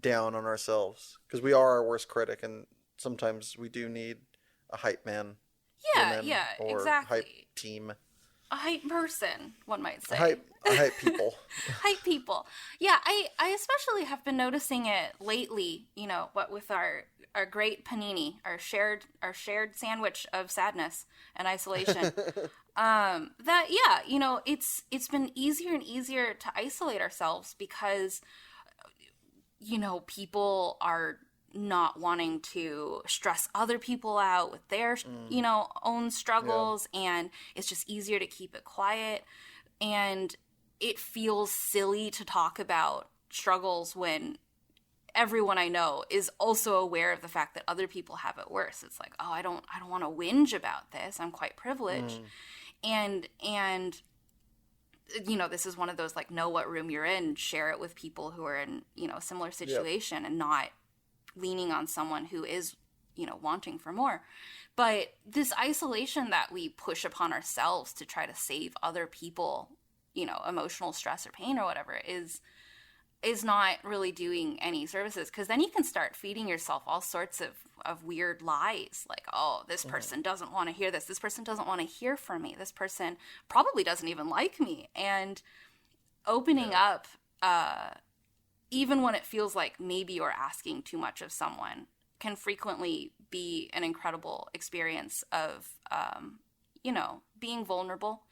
down on ourselves, because we are our worst critic, and sometimes we do need a hype man, or exactly, hype team, a hype person, one might say, a hype people. Hype people. Yeah, I especially have been noticing it lately, what with our great panini, our shared sandwich of sadness and isolation. It's been easier and easier to isolate ourselves because people are not wanting to stress other people out with their, own struggles, and it's just easier to keep it quiet. And it feels silly to talk about struggles when everyone I know is also aware of the fact that other people have it worse. It's like, oh, I don't want to whinge about this. I'm quite privileged. And you know, this is one of those, like, know what room you're in, share it with people who are in, you know, a similar situation, and not leaning on someone who is, you know, wanting for more. But this isolation that we push upon ourselves to try to save other people, you know, emotional stress or pain or whatever, is not really doing any services, because then you can start feeding yourself all sorts of weird lies, like, oh, this person doesn't want to hear this person doesn't want to hear from me, this person probably doesn't even like me. And opening up, even when it feels like maybe you're asking too much of someone, can frequently be an incredible experience of, you know, being vulnerable.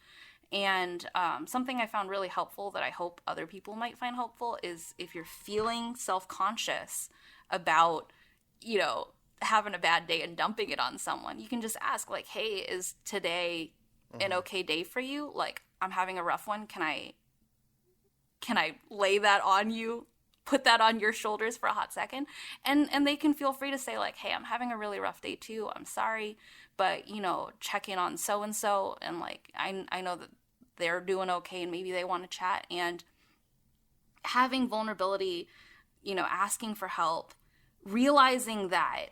And something I found really helpful that I hope other people might find helpful is, if you're feeling self-conscious about, you know, having a bad day and dumping it on someone, you can just ask, like, hey, is today an okay day for you? Like, I'm having a rough one. Can I lay that on you? Put that on your shoulders for a hot second? And they can feel free to say, like, hey, I'm having a really rough day too. I'm sorry. But, you know, check in on so-and-so. And, like, I know that they're doing okay and maybe they want to chat. And having vulnerability, you know, asking for help, realizing that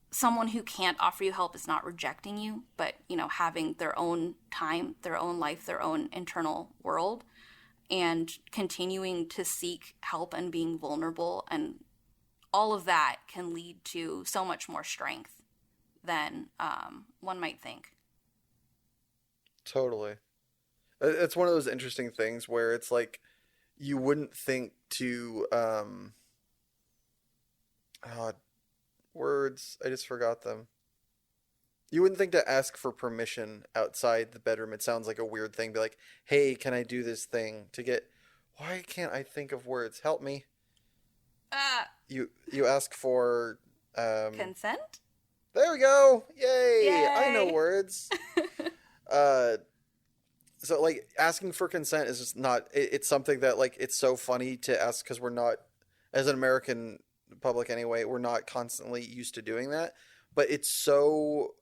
someone who can't offer you help is not rejecting you, but, you know, having their own time, their own life, their own internal world, and continuing to seek help and being vulnerable, and all of that can lead to so much more strength than one might think. Totally. It's one of those interesting things where it's like, you wouldn't think to, words, I just forgot them. You wouldn't think to ask for permission outside the bedroom. It sounds like a weird thing. Be like, hey, can I do this thing to get, why can't I think of words? Help me. You ask for, consent? There we go. Yay. Yay. I know words. So, like, asking for consent is just not, it's something that, like, it's so funny to ask, because we're not, as an American public anyway, we're not constantly used to doing that. But it's so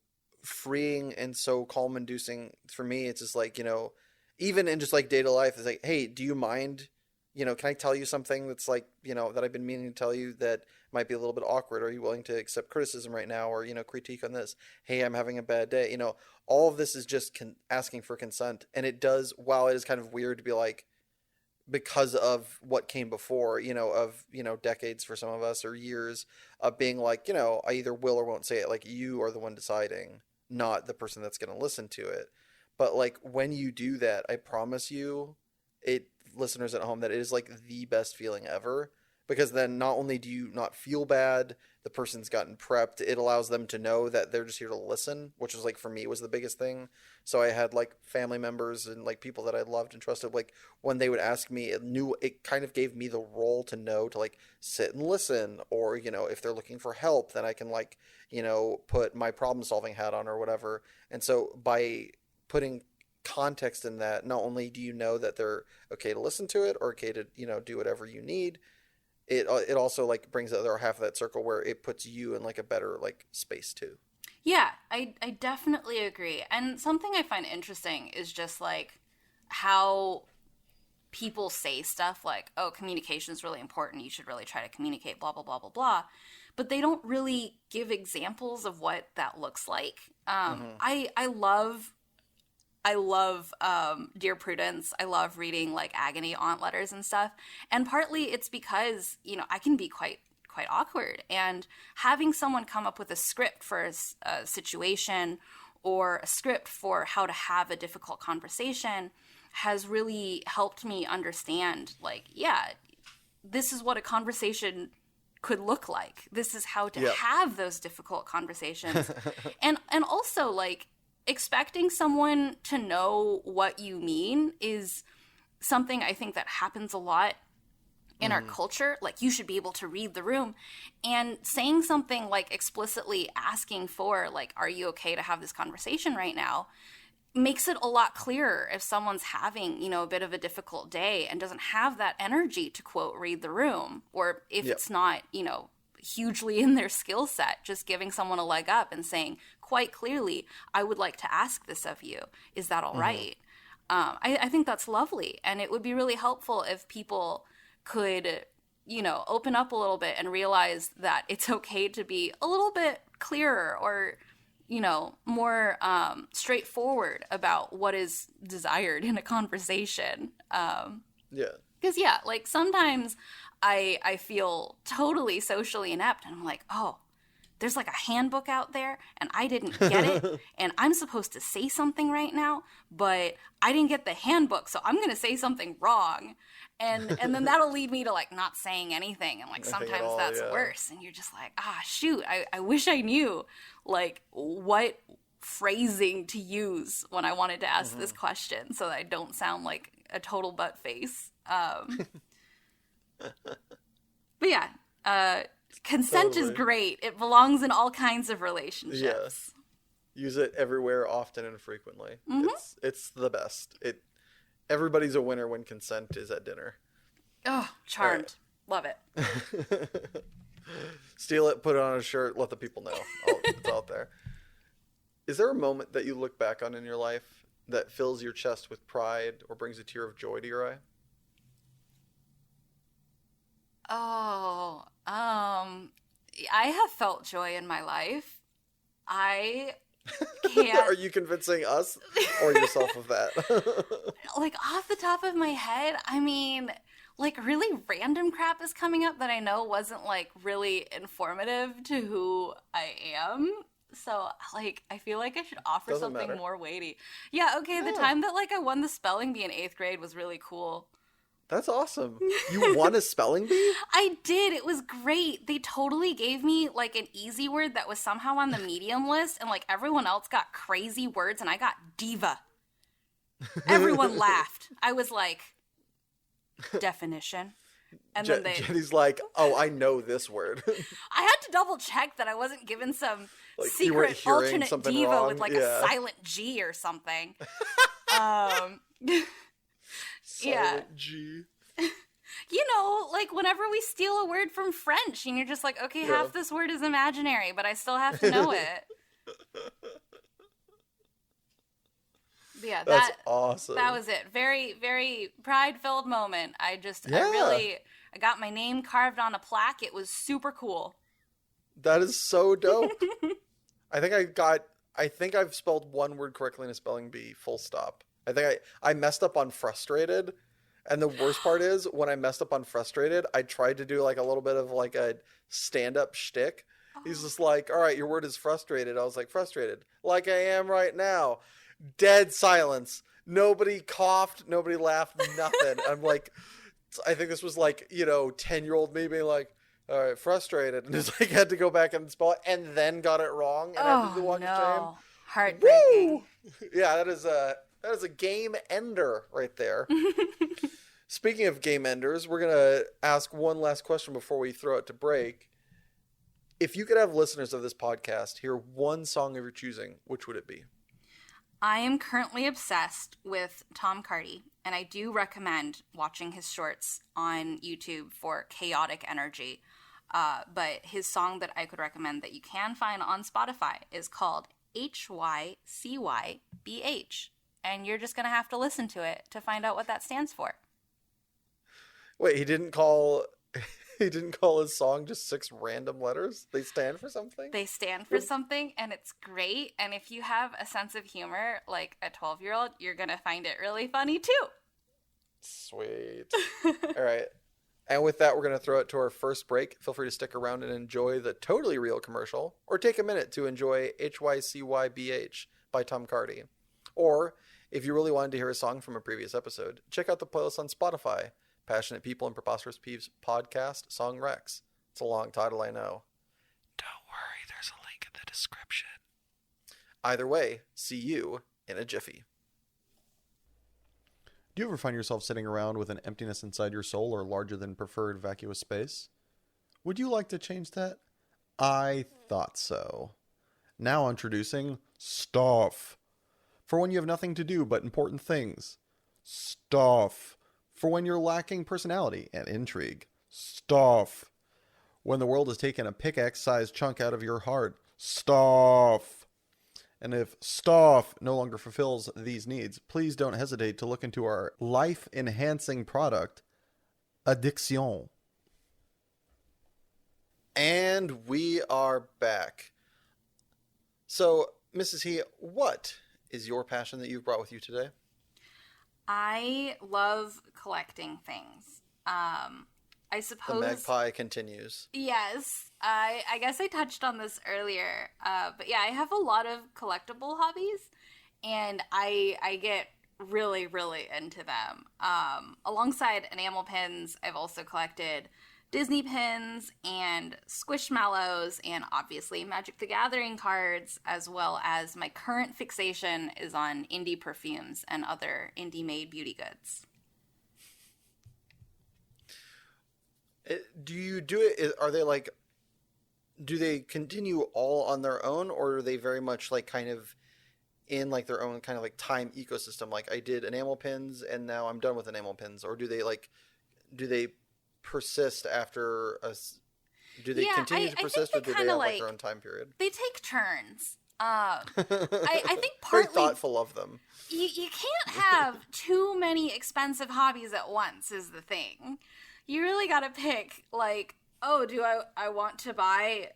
freeing and so calm inducing for me. It's just like, you know, even in just like day to life, it's like, hey, do you mind, you know, can I tell you something that's like, you know, that I've been meaning to tell you that might be a little bit awkward? Are you willing to accept criticism right now, or, you know, critique on this? Hey, I'm having a bad day. You know, all of this is just asking for consent. And it does, while it is kind of weird to be like, because of what came before, you know, of, you know, decades for some of us, or years of being like, you know, I either will or won't say it. Like, you are the one deciding, not the person that's going to listen to it. But like, when you do that, I promise you, listeners at home, that it is like the best feeling ever. Because then not only do you not feel bad, the person's gotten prepped, it allows them to know that they're just here to listen, which was like, for me, was the biggest thing. So I had like family members and like people that I loved and trusted, like when they would ask me, it kind of gave me the role to know to like sit and listen, or, you know, if they're looking for help, then I can like, you know, put my problem solving hat on or whatever. And so by putting context in that, not only do you know that they're okay to listen to it, or okay to, you know, do whatever you need, it also like brings the other half of that circle where it puts you in like a better like space too. Yeah, I definitely agree. And something I find interesting is just like how people say stuff like, oh, communication is really important, you should really try to communicate, blah, blah, blah, blah, blah. But they don't really give examples of what that looks like. I love Dear Prudence. I love reading like agony aunt letters and stuff. And partly it's because, you know, I can be quite awkward, and having someone come up with a script for a situation, or a script for how to have a difficult conversation, has really helped me understand, like, yeah, this is what a conversation could look like. This is how to have those difficult conversations. and also, like, expecting someone to know what you mean is something I think that happens a lot in our culture. Like, you should be able to read the room, and saying something like explicitly asking for, like, are you okay to have this conversation right now, makes it a lot clearer if someone's having, you know, a bit of a difficult day and doesn't have that energy to, quote, read the room, or if it's not, you know, hugely in their skill set, just giving someone a leg up and saying, quite clearly, I would like to ask this of you. Is that all right? I think that's lovely. And it would be really helpful if people could, open up a little bit and realize that it's okay to be a little bit clearer or, more straightforward about what is desired in a conversation. Because, like sometimes I feel totally socially inept and I'm like, oh, there's like a handbook out there and I didn't get it and I'm supposed to say something right now, but I didn't get the handbook, so I'm going to say something wrong. And then that'll lead me to like not saying anything. And like sometimes that's worse. And you're just like, shoot, I wish I knew like what phrasing to use when I wanted to ask this question so that I don't sound like a total butt face. But yeah, consent is great. It belongs in all kinds of relationships. Yes. Use it everywhere, often and frequently. It's the best. Everybody's a winner when consent is at dinner. Oh, charmed. Love it. Steal it, put it on a shirt, let the people know. It's out there. Is there a moment that you look back on in your life that fills your chest with pride or brings a tear of joy to your eye? Oh, I have felt joy in my life. I can't. Are you convincing us or yourself of that? Like off the top of my head, I mean, like really random crap is coming up that I know wasn't like really informative to who I am. So like, I feel like I should offer something more weighty. Yeah. Okay. The time that like I won the spelling bee in 8th grade was really cool. That's awesome. You won a spelling bee? I did. It was great. They totally gave me like an easy word that was somehow on the medium list, and like everyone else got crazy words and I got diva. Everyone laughed. I was like, definition. And then Jenny's like, oh, I know this word. I had to double check that I wasn't given some like secret alternate diva wrong. With like a silent G or something. Silent G. Like whenever we steal a word from French and you're just like, okay, half this word is imaginary, but I still have to know it. But yeah, that's awesome. That was it. Very, very pride-filled moment. I got my name carved on a plaque. It was super cool. That is so dope. I think I've spelled one word correctly in a spelling bee, full stop. I think I messed up on frustrated. And the worst part is when I messed up on frustrated, I tried to do like a little bit of like a stand-up shtick. He's just like, all right, your word is frustrated. I was like, frustrated. Like I am right now. Dead silence. Nobody coughed. Nobody laughed. Nothing. I'm like, I think this was like, 10-year-old me being like, all right, frustrated. And just like had to go back and spell it and then got it wrong. And I did the walk of shame. Heartbreaking. Woo! Yeah, that is a game ender right there. Speaking of game enders, we're going to ask one last question before we throw it to break. If you could have listeners of this podcast hear one song of your choosing, which would it be? I am currently obsessed with Tom Cardy, and I do recommend watching his shorts on YouTube for chaotic energy. But his song that I could recommend that you can find on Spotify is called HYCYBH. And you're just going to have to listen to it to find out what that stands for. Wait, he didn't call his song just 6 random letters? They stand for something? They stand for something, and it's great. And if you have a sense of humor like a 12-year-old, you're going to find it really funny too. Sweet. All right. And with that, we're going to throw it to our first break. Feel free to stick around and enjoy the totally real commercial, or take a minute to enjoy HYCYBH by Tom Cardy. Or, if you really wanted to hear a song from a previous episode, check out the playlist on Spotify. Passionate People and Preposterous Peeves podcast, Song Rex. It's a long title, I know. Don't worry, there's a link in the description. Either way, see you in a jiffy. Do you ever find yourself sitting around with an emptiness inside your soul or larger than preferred vacuous space? Would you like to change that? I thought so. Now introducing Stuff. For when you have nothing to do but important things. Stuff. For when you're lacking personality and intrigue. Stuff. When the world has taken a pickaxe-sized chunk out of your heart. Stuff. And if stuff no longer fulfills these needs, please don't hesitate to look into our life-enhancing product, Addiction. And we are back. So, Mrs. He, what is your passion that you've brought with you today? I love collecting things. I suppose... The magpie continues. Yes. I guess I touched on this earlier. But yeah, I have a lot of collectible hobbies, and I get really, really into them. Alongside enamel pins, I've also collected Disney pins and Squishmallows and obviously Magic the Gathering cards, as well as my current fixation is on indie perfumes and other indie-made beauty goods. Do you do it? Are they like, do they continue all on their own, or are they very much like kind of in like their own kind of like time ecosystem? Like I did enamel pins and now I'm done with enamel pins, or do they persist after a? Do they continue to persist, or do they have like their own time period? They take turns. I think partly very thoughtful of them. You can't have too many expensive hobbies at once is the thing. You really gotta pick, like, oh, do I want to buy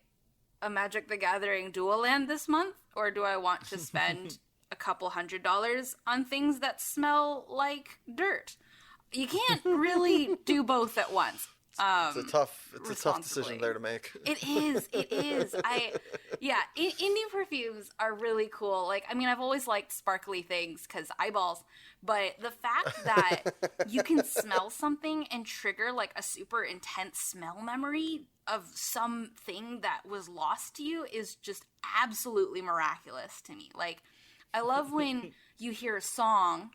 a Magic the Gathering Dual Land this month? Or do I want to spend a couple $100 on things that smell like dirt? You can't really do both at once. It's a tough decision there to make. It is. Indie perfumes are really cool. Like, I mean, I've always liked sparkly things because eyeballs, but the fact that you can smell something and trigger like a super intense smell memory of something that was lost to you is just absolutely miraculous to me. Like, I love when you hear a song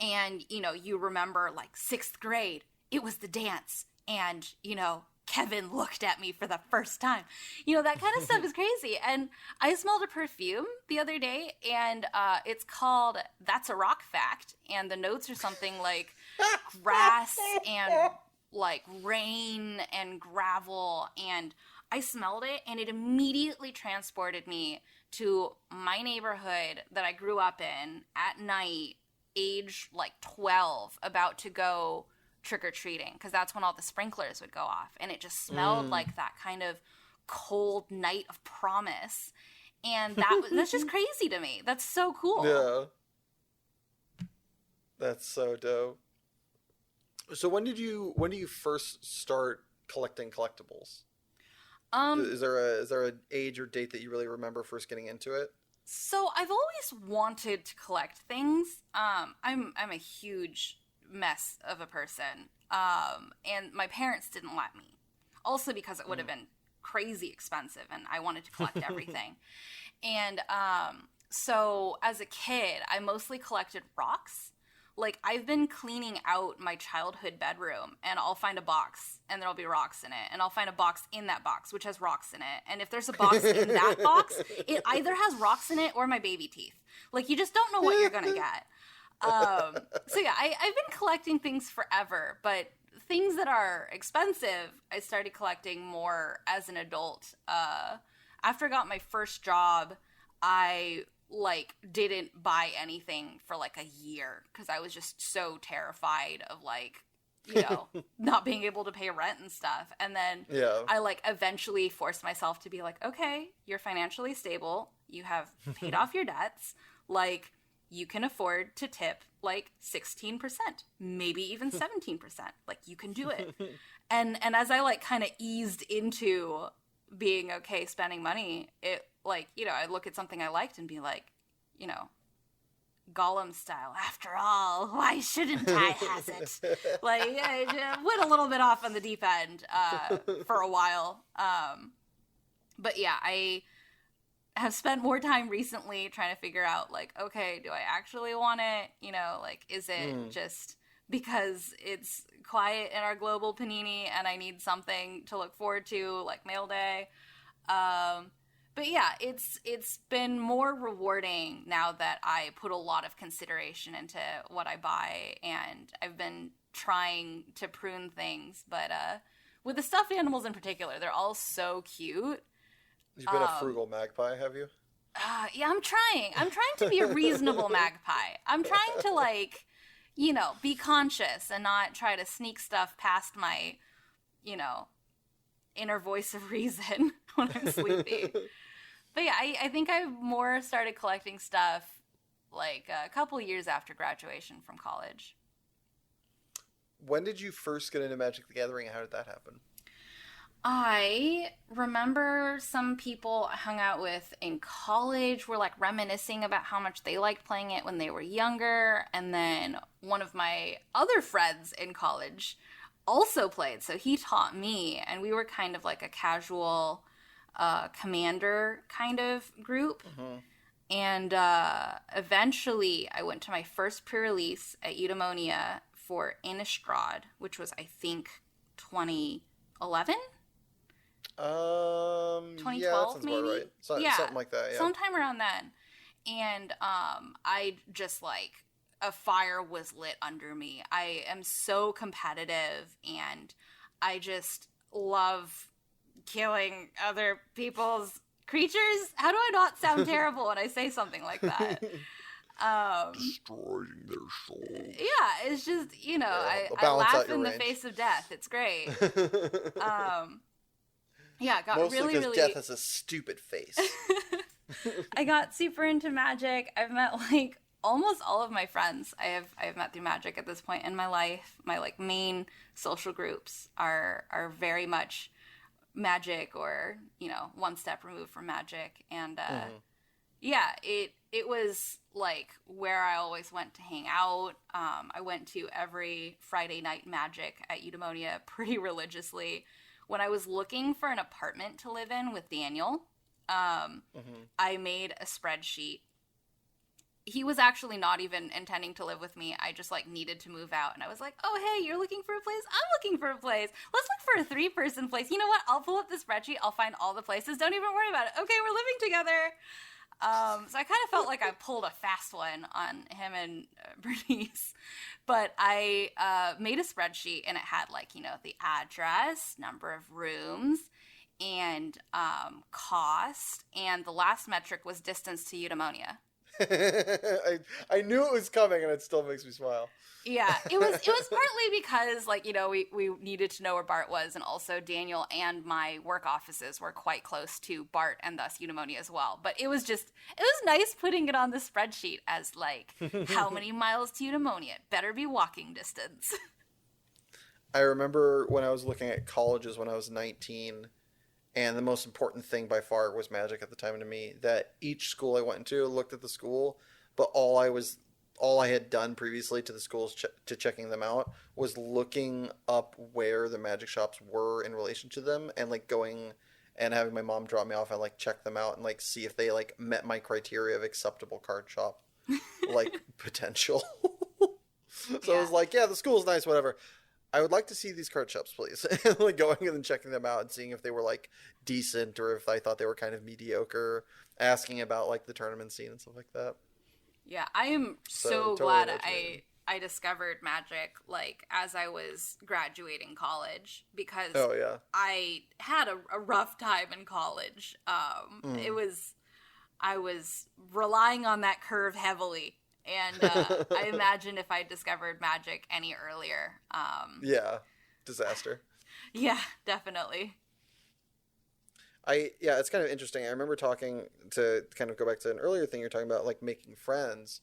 and, you know, you remember like 6th grade, it was the dance. And, you know, Kevin looked at me for the first time. You know, that kind of stuff is crazy. And I smelled a perfume the other day, and it's called That's a Rock Fact. And the notes are something like grass and, like, rain and gravel. And I smelled it, and it immediately transported me to my neighborhood that I grew up in at night, age, like, 12, about to go trick-or-treating, because that's when all the sprinklers would go off, and it just smelled like that kind of cold night of promise, and that's just crazy to me. That's so cool. Yeah, that's so dope. So when do you first start collecting collectibles? Is there an age or date that you really remember first getting into it? So I've always wanted to collect things. I'm a huge mess of a person, and my parents didn't let me, also because it would have been crazy expensive and I wanted to collect everything. And so as a kid I mostly collected rocks. Like, I've been cleaning out my childhood bedroom, and I'll find a box and there'll be rocks in it, and I'll find a box in that box which has rocks in it, and if there's a box in that box, it either has rocks in it or my baby teeth. Like, you just don't know what you're gonna get. So yeah, I've been collecting things forever, but things that are expensive, I started collecting more as an adult. After I got my first job, I, like, didn't buy anything for, like, a year, because I was just so terrified of, like, you know, not being able to pay rent and stuff. And then I, like, eventually forced myself to be like, okay, you're financially stable, you have paid off your debts, like, you can afford to tip like 16%, maybe even 17%. Like, you can do it. And as I like kind of eased into being okay spending money, it, like, you know, I'd look at something I liked and be like, you know, Gollum style, after all, why shouldn't I has it? Like, I went a little bit off on the deep end for a while. But yeah, I have spent more time recently trying to figure out, like, okay, do I actually want it? You know, like, is it just because it's quiet in our global panini and I need something to look forward to, like mail day? But yeah, it's been more rewarding now that I put a lot of consideration into what I buy, and I've been trying to prune things. But with the stuffed animals in particular, they're all so cute. You've been a frugal magpie, have you? Yeah, I'm trying. I'm trying to be a reasonable magpie. I'm trying to, like, you know, be conscious and not try to sneak stuff past my, you know, inner voice of reason when I'm sleepy. But yeah, I think I more started collecting stuff like a couple years after graduation from college. When did you first get into Magic the Gathering, and how did that happen? I remember some people I hung out with in college were like reminiscing about how much they liked playing it when they were younger. And then one of my other friends in college also played. So he taught me, and we were kind of like a casual commander kind of group. Mm-hmm. And eventually I went to my first pre-release at Eudaimonia for Innistrad, which was, I think, 2011? 2012 maybe, right. Something like that. Yeah, sometime around then. And I just like a fire was lit under me. I am so competitive, and I just love killing other people's creatures. How do I not sound terrible when I say something like that? Destroying their soul. Yeah, it's just, you know, I laugh in the face of death. It's great. Yeah, got mostly really, because really... death has a stupid face. I got super into Magic. I've met, like, almost all of my friends I have met through Magic at this point in my life. My, like, main social groups are very much Magic, or, you know, one step removed from Magic. And, yeah, it was, like, where I always went to hang out. I went to every Friday night Magic at Eudaimonia pretty religiously. When I was looking for an apartment to live in with Daniel, I made a spreadsheet. He was actually not even intending to live with me. I just, like, needed to move out. And I was like, oh, hey, you're looking for a place? I'm looking for a place. Let's look for a 3-person place. You know what? I'll pull up the spreadsheet. I'll find all the places. Don't even worry about it. Okay, we're living together. So I kind of felt like I pulled a fast one on him and Bernice. But I made a spreadsheet, and it had, like, you know, the address, number of rooms, and cost. And the last metric was distance to Eudaimonia. I knew it was coming, and it still makes me smile. Yeah, it was partly because, like, you know, we needed to know where Bart was, and also Daniel and my work offices were quite close to Bart and thus Eudaimonia as well. But it was nice putting it on the spreadsheet as, like, how many miles to Eudaimonia? Better be walking distance. I remember when I was looking at colleges when I was 19, and the most important thing by far was Magic at the time to me, that each school I went into looked at the school, but all I had done previously to the schools to checking them out was looking up where the Magic shops were in relation to them, and, like, going and having my mom drop me off and, like, check them out and, like, see if they, like, met my criteria of acceptable card shop, like, potential. So I was like, yeah, the school's nice, whatever. I would like to see these card shops, please. Like, going and then checking them out and seeing if they were, like, decent, or if I thought they were kind of mediocre, asking about, like, the tournament scene and stuff like that. Yeah, I am so totally glad I discovered Magic, like, as I was graduating college, because I had a rough time in college. I was relying on that curve heavily, and I imagine if I discovered Magic any earlier. Yeah, disaster. Yeah, definitely. It's kind of interesting. I remember talking to kind of go back to an earlier thing you're talking about, like, making friends.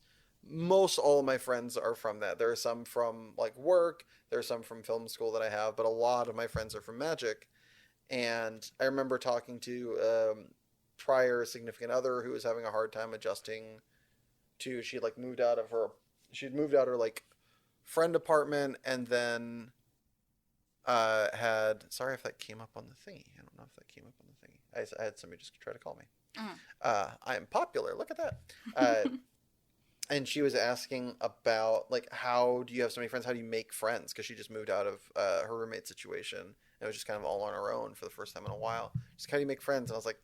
Most all of my friends are from that. There are some from, like, work. There are some from film school that I have, but a lot of my friends are from Magic. And I remember talking to prior significant other who was having a hard time adjusting to, she'd moved out her like friend apartment, and then sorry if that came up on the thingy. I don't know if that came up on the thingy. I had somebody just try to call me. I am popular. Look at that. And she was asking about, like, how do you have so many friends? How do you make friends? Because she just moved out of her roommate situation. And it was just kind of all on her own for the first time in a while. Just how do you make friends? And I was like,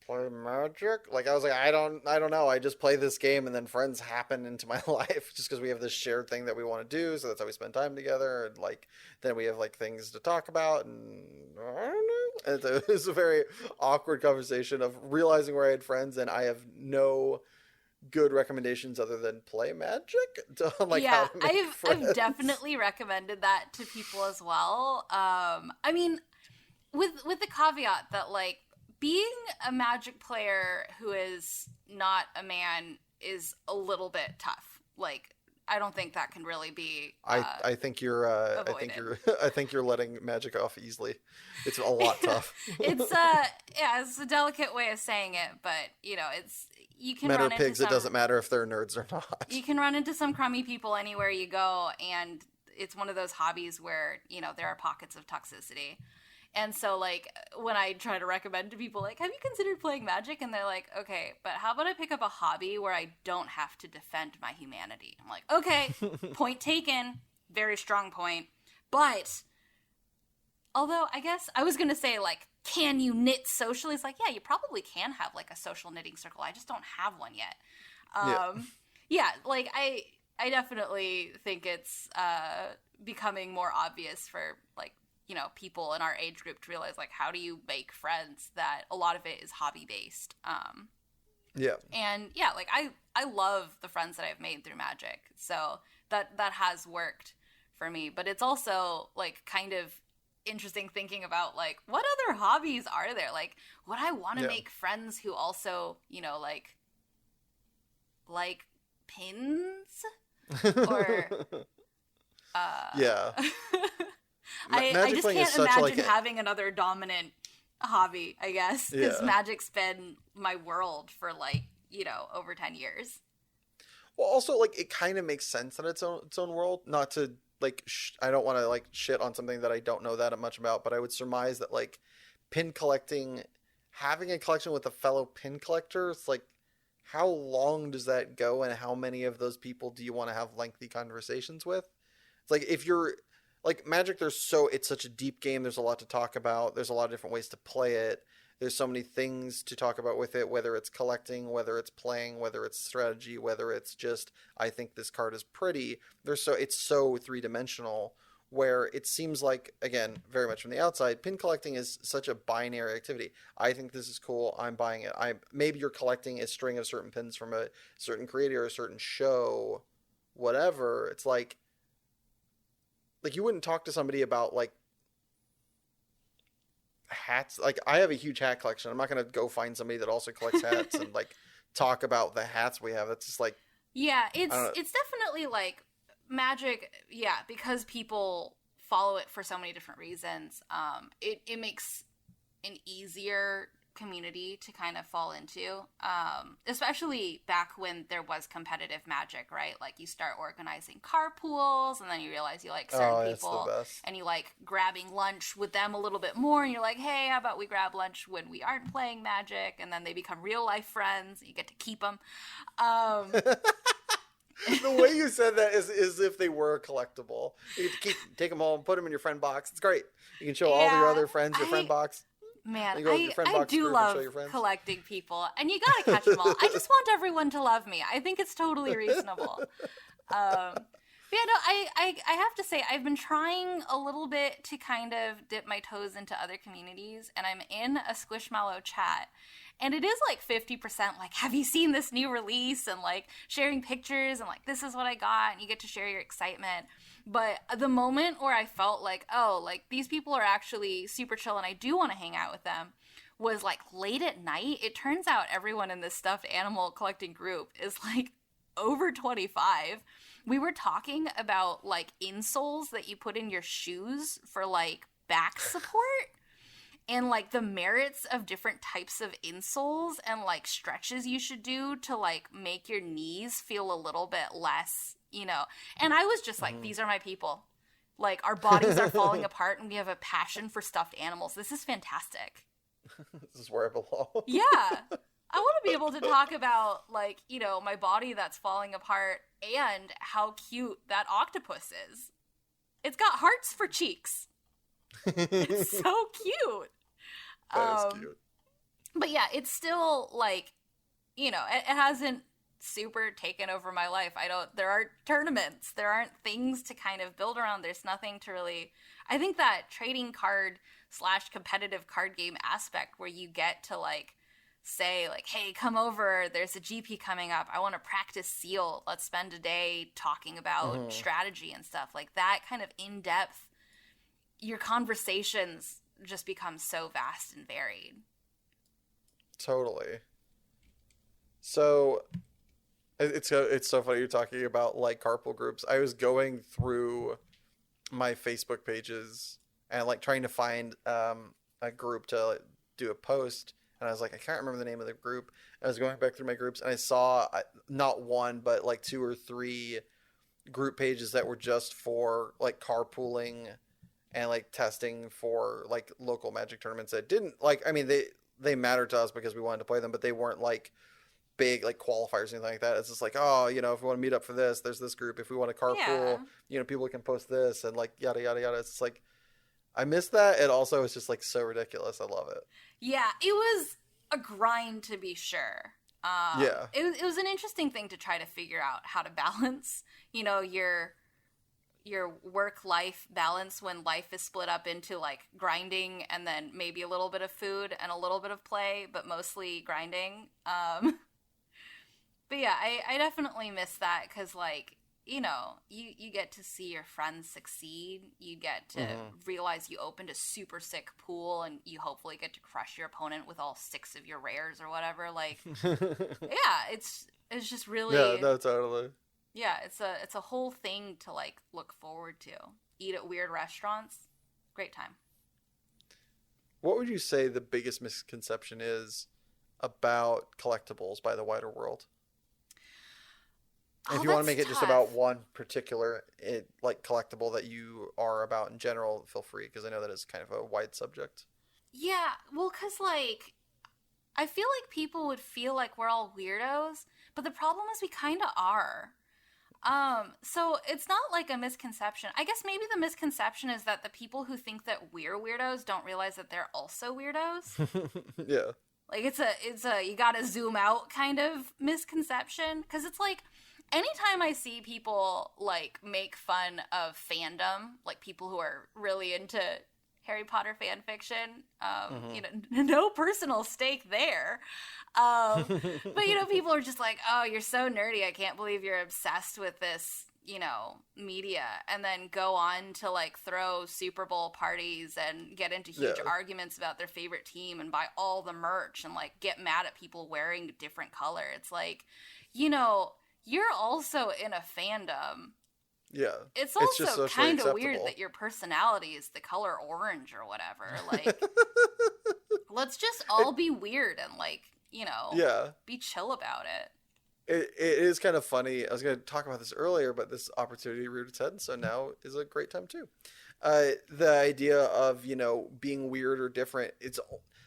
Play Magic? Like, I was like, I don't know. I just play this game, and then friends happen into my life just because we have this shared thing that we want to do. So that's how we spend time together. And like, then we have like things to talk about. And I don't know. And it's a very awkward conversation of realizing where I had friends, and I have no good recommendations other than play Magic. On, like, yeah, how to make friends. I've definitely recommended that to people as well. I mean, with the caveat that like, being a Magic player who is not a man is a little bit tough. Like, I don't think that can really be. I think you're. I think you're letting Magic off easily. It's a lot tough. It's it's a delicate way of saying it, but you know, you can Men run or pigs. into some, it doesn't matter if they're nerds or not. You can run into some crummy people anywhere you go, and it's one of those hobbies where you know there are pockets of toxicity. And so, like, when I try to recommend to people, like, have you considered playing Magic? And they're like, okay, but how about I pick up a hobby where I don't have to defend my humanity? I'm like, okay, point taken. Very strong point. But, although, I guess, I was going to say, like, can you knit socially? It's like, yeah, you probably can have, like, a social knitting circle. I just don't have one yet. Yeah, like, I definitely think it's becoming more obvious for, like, you know, people in our age group to realize, like, how do you make friends that a lot of it is hobby based. Yeah. And yeah, like I love the friends that I've made through Magic. So that has worked for me, but it's also like kind of interesting thinking about like what other hobbies are there? Like, would I want to make friends who also, you know, like pins or yeah. I just can't imagine having another dominant hobby, I guess, because Magic's been my world for, like, you know, over 10 years. Well, also, like, it kind of makes sense in its own world. Not to, like, I don't want to, like, shit on something that I don't know that much about, but I would surmise that, like, pin collecting, having a collection with a fellow pin collector, it's like, how long does that go, and how many of those people do you want to have lengthy conversations with? It's like, if you're... Like, Magic, it's such a deep game. There's a lot to talk about. There's a lot of different ways to play it. There's so many things to talk about with it, whether it's collecting, whether it's playing, whether it's strategy, whether it's just, I think this card is pretty. It's so three-dimensional, where it seems like, again, very much from the outside, pin collecting is such a binary activity. I think this is cool. I'm buying it. Maybe you're collecting a string of certain pins from a certain creator or a certain show, whatever. It's like you wouldn't talk to somebody about, like, hats. Like, I have a huge hat collection. I'm not going to go find somebody that also collects hats and, like, talk about the hats we have. That's just, like... Yeah, it's definitely, like, Magic, yeah, because people follow it for so many different reasons, it makes an easier community to kind of fall into, especially back when there was competitive Magic, right? Like, you start organizing carpools, and then you realize you like certain people, and you like grabbing lunch with them a little bit more, and you're like, hey, how about we grab lunch when we aren't playing Magic? And then they become real life friends, and you get to keep them. The way you said that is if they were a collectible. You get to take them home, put them in your friend box. It's great. You can show all your other friends your friend box. Man, I do love collecting people, and you gotta catch them all. I just want everyone to love me. I think it's totally reasonable. But yeah, no, I have to say, I've been trying a little bit to kind of dip my toes into other communities, and I'm in a Squishmallow chat, and it is like 50% like, have you seen this new release, and like sharing pictures, and like, this is what I got, and you get to share your excitement. But the moment where I felt like, oh, like, these people are actually super chill and I do want to hang out with them, was like late at night. It turns out everyone in this stuffed animal collecting group is like over 25. We were talking about like insoles that you put in your shoes for like back support, and like the merits of different types of insoles, and like stretches you should do to like make your knees feel a little bit less, you know. And I was just like, these are my people. Like, our bodies are falling apart and we have a passion for stuffed animals. This is fantastic. This is where I belong. Yeah. I want to be able to talk about, like, you know, my body that's falling apart and how cute that octopus is. It's got hearts for cheeks. It's so cute. That is cute. But yeah, it's still like, it hasn't super taken over my life. There aren't tournaments, there aren't things to kind of build around. There's nothing to really, I think that trading card / competitive card game aspect where you get to like say like, hey, come over, there's a GP coming up, I want to practice Seal, let's spend a day talking about strategy and stuff like that, kind of in-depth, your conversations just become so vast and varied. Totally. So it's so funny you're talking about like carpool groups. I was going through my Facebook pages and like trying to find a group to like, do a post, and I was like, I can't remember the name of the group. I was going back through my groups and I saw not one but like 2 or 3 group pages that were just for like carpooling and like testing for like local Magic tournaments that didn't like, I mean, they mattered to us because we wanted to play them, but they weren't like big like qualifiers or anything like that. It's just like, oh, if we want to meet up for this, there's this group. If we want to carpool, people can post this and like yada yada yada. It's just like, I miss that. And also it's just like so ridiculous. I love it. Yeah, it was a grind to be sure. It was an interesting thing to try to figure out how to balance, your work-life balance when life is split up into like grinding and then maybe a little bit of food and a little bit of play, but mostly grinding. But yeah, I definitely miss that because like, you get to see your friends succeed. You get to realize you opened a super sick pool and you hopefully get to crush your opponent with all 6 of your rares or whatever. Like, yeah, it's just really... Yeah, no, totally. Yeah, it's a whole thing to like look forward to. Eat at weird restaurants. Great time. What would you say the biggest misconception is about collectibles by the wider world? If you want to make it just about one particular like collectible that you are about in general, feel free, because I know that is kind of a wide subject. Yeah, well, because like I feel like people would feel like we're all weirdos, but the problem is we kind of are. So it's not like a misconception. I guess maybe the misconception is that the people who think that we're weirdos don't realize that they're also weirdos. Yeah. Like it's a you gotta zoom out kind of misconception. Because it's like, anytime I see people like make fun of fandom, like people who are really into Harry Potter fan fiction, no personal stake there. But people are just like, oh, you're so nerdy, I can't believe you're obsessed with this, media, and then go on to like throw Super Bowl parties and get into huge arguments about their favorite team and buy all the merch and like get mad at people wearing a different color. It's like, you're also in a fandom. Yeah. It's also kind of weird that your personality is the color orange or whatever. Like, let's just all be weird and like, be chill about it. It is kind of funny. I was going to talk about this earlier, but this opportunity reared its head, so now is a great time too. The idea of, being weird or different,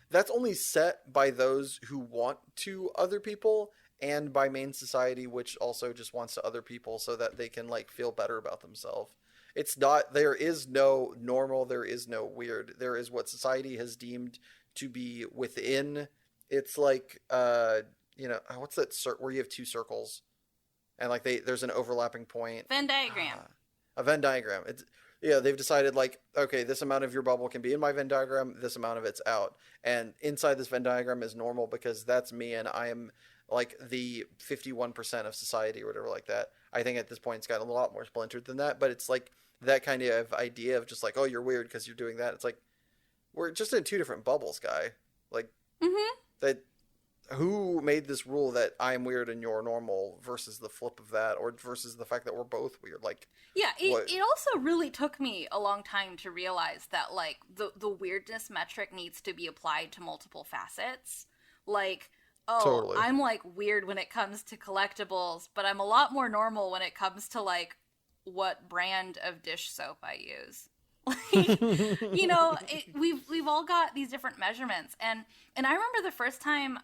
that's only set by those who want to other people and by main society, which also just wants to other people so that they can like feel better about themselves. It's not, there is no normal, there is no weird. There is what society has deemed to be within. It's like, what's that where you have 2 circles and like there's an overlapping point. Venn diagram. A Venn diagram. They've decided like, okay, this amount of your bubble can be in my Venn diagram, this amount of it's out. And inside this Venn diagram is normal because that's me and I am like the 51% of society or whatever like that. I think at this point it's gotten a lot more splintered than that, but it's like that kind of idea of just like, oh, you're weird because you're doing that. It's like, we're just in 2 different bubbles, guy. Like, that. Who made this rule that I'm weird and you're normal versus the flip of that, or versus the fact that we're both weird? Like, yeah, it also really took me a long time to realize that like the weirdness metric needs to be applied to multiple facets. Like, oh, totally. I'm like weird when it comes to collectibles, but I'm a lot more normal when it comes to like what brand of dish soap I use. Like, we've all got these different measurements, and I remember the first time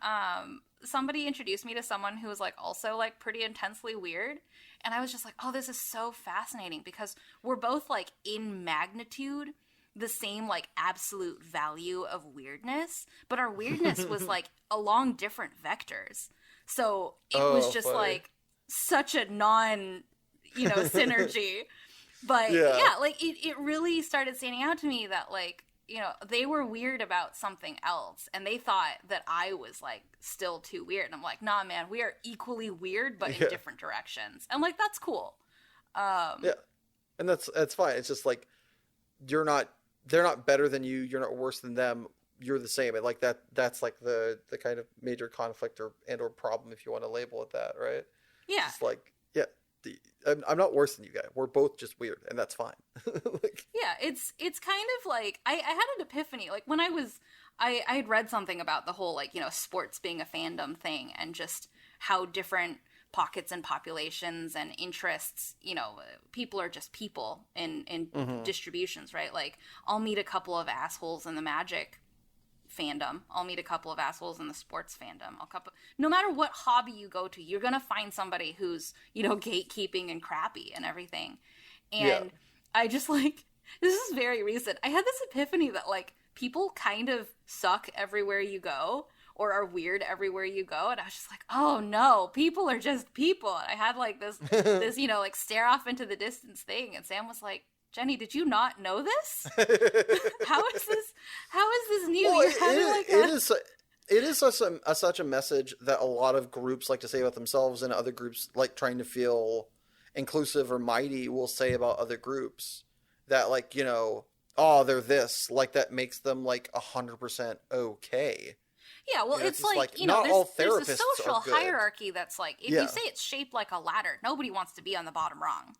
somebody introduced me to someone who was like also like pretty intensely weird, and I was just like, oh, this is so fascinating because we're both like in magnitude the same, like, absolute value of weirdness, but our weirdness was, like, along different vectors. So it was just, funny. like, such a synergy. But, yeah, like, it really started standing out to me that, like, they were weird about something else, and they thought that I was, like, still too weird. And I'm like, nah, man, we are equally weird, but in different directions. And, like, that's cool. Yeah. And that's fine. It's just, like, they're not better than you. You're not worse than them. You're the same. And, like, that's, like, the kind of major conflict or problem, if you want to label it that, right? Yeah. It's like, yeah, I'm not worse than you guys. We're both just weird, and that's fine. Like, yeah, it's kind of like I had an epiphany. Like when I had read something about the whole, like, sports being a fandom thing, and just how different pockets and populations and interests, people are just people in distributions, right? Like, I'll meet a couple of assholes in the Magic fandom. I'll meet a couple of assholes in the sports fandom. No matter what hobby you go to, you're gonna find somebody who's, gatekeeping and crappy and everything. And I just, like, this is very recent. I had this epiphany that, like, people kind of suck everywhere you go, or are weird everywhere you go. And I was just like, oh no, people are just people. And I had, like, this like, stare off into the distance thing. And Sam was like, Jenny, did you not know this? How is this new? Well, it is such a message that a lot of groups like to say about themselves, and other groups, like, trying to feel inclusive or mighty, will say about other groups that, like, oh, they're this, like, that makes them, like, 100% okay. Yeah, well, it's like, not all therapists there's a social are good. hierarchy that's like, if you say it's shaped like a ladder, nobody wants to be on the bottom rung.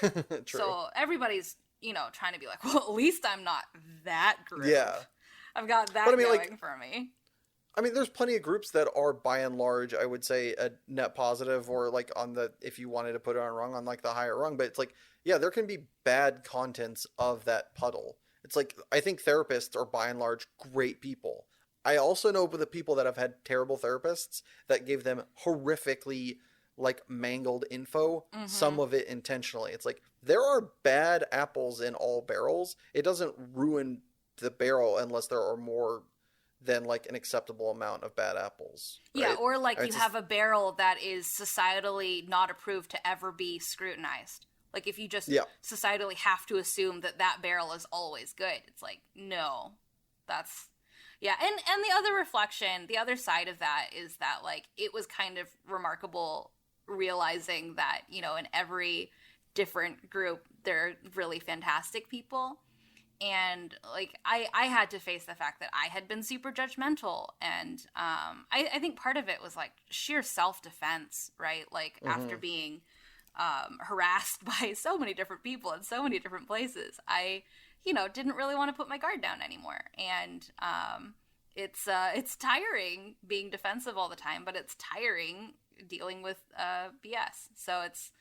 True. So everybody's, trying to be like, well, at least I'm not that group. Yeah. I've got that going for me. I mean, there's plenty of groups that are, by and large, I would say, a net positive, or, like, if you wanted to put it on a rung, on, like, the higher rung. But it's like, yeah, there can be bad contents of that puddle. It's like, I think therapists are, by and large, great people. I also know the people that have had terrible therapists that gave them horrifically, like, mangled info, some of it intentionally. It's like, there are bad apples in all barrels. It doesn't ruin the barrel unless there are more than, like, an acceptable amount of bad apples. Right? Yeah, or, like, you have a barrel that is societally not approved to ever be scrutinized. Like, if you just societally have to assume that barrel is always good, it's like, no, that's... Yeah, and the other reflection, the other side of that is that, like, it was kind of remarkable realizing that, in every different group, there are really fantastic people. And, like, I had to face the fact that I had been super judgmental. And I think part of it was, like, sheer self-defense, right? Like, after being harassed by so many different people in so many different places, I, didn't really want to put my guard down anymore. And it's tiring being defensive all the time, but it's tiring dealing with BS. So it's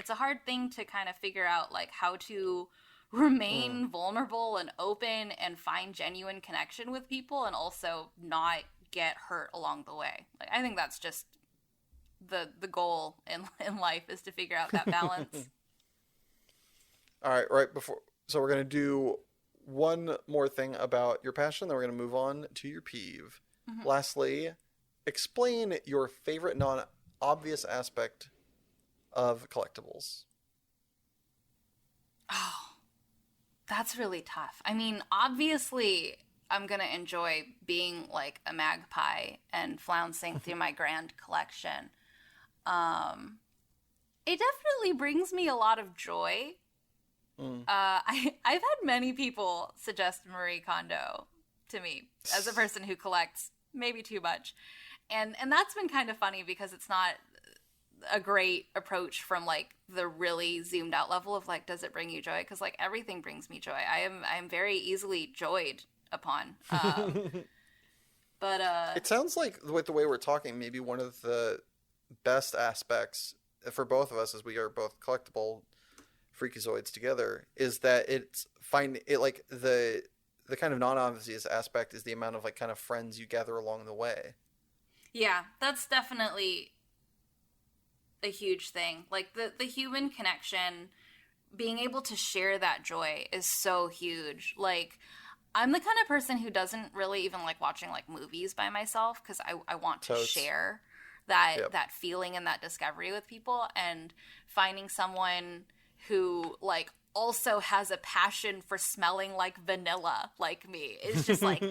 a hard thing to kind of figure out, like, how to remain vulnerable and open and find genuine connection with people, and also not get hurt along the way. Like, I think that's just the goal in life, is to figure out that balance. All right, so we're going to do one more thing about your passion, then we're going to move on to your peeve. Lastly, explain your favorite non-obvious aspect of collectibles. Oh, that's really tough. I mean, obviously, I'm going to enjoy being, like, a magpie and flouncing through my grand collection. It definitely brings me a lot of joy. I've had many people suggest Marie Kondo to me as a person who collects maybe too much. And that's been kind of funny, because it's not a great approach from, like, the really zoomed out level of, like, does it bring you joy? Because, like, everything brings me joy. I am very easily joyed upon. But it sounds like, with the way we're talking, maybe one of the best aspects for both of us, as we are both collectible freakazoids together, is that like the kind of non-obvious aspect is the amount of, like, kind of friends you gather along the way. Yeah, that's definitely a huge thing. Like, the human connection being able to share that joy is so huge. Like, I'm the kind of person who doesn't really even like watching like movies by myself because I want to share that feeling and that discovery with people, and finding someone who like also has a passion for smelling like vanilla like me. It's just like,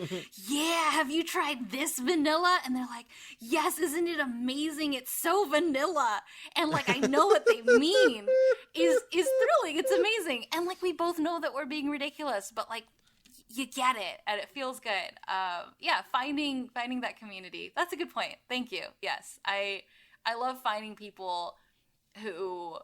yeah, have you tried this vanilla? And they're like, yes, isn't it amazing? It's so vanilla. And like, I know what they mean is thrilling. It's amazing. And like, we both know that we're being ridiculous, but like, you get it and it feels good. Yeah, finding that community. That's a good point. Thank you. Yes. I love finding people who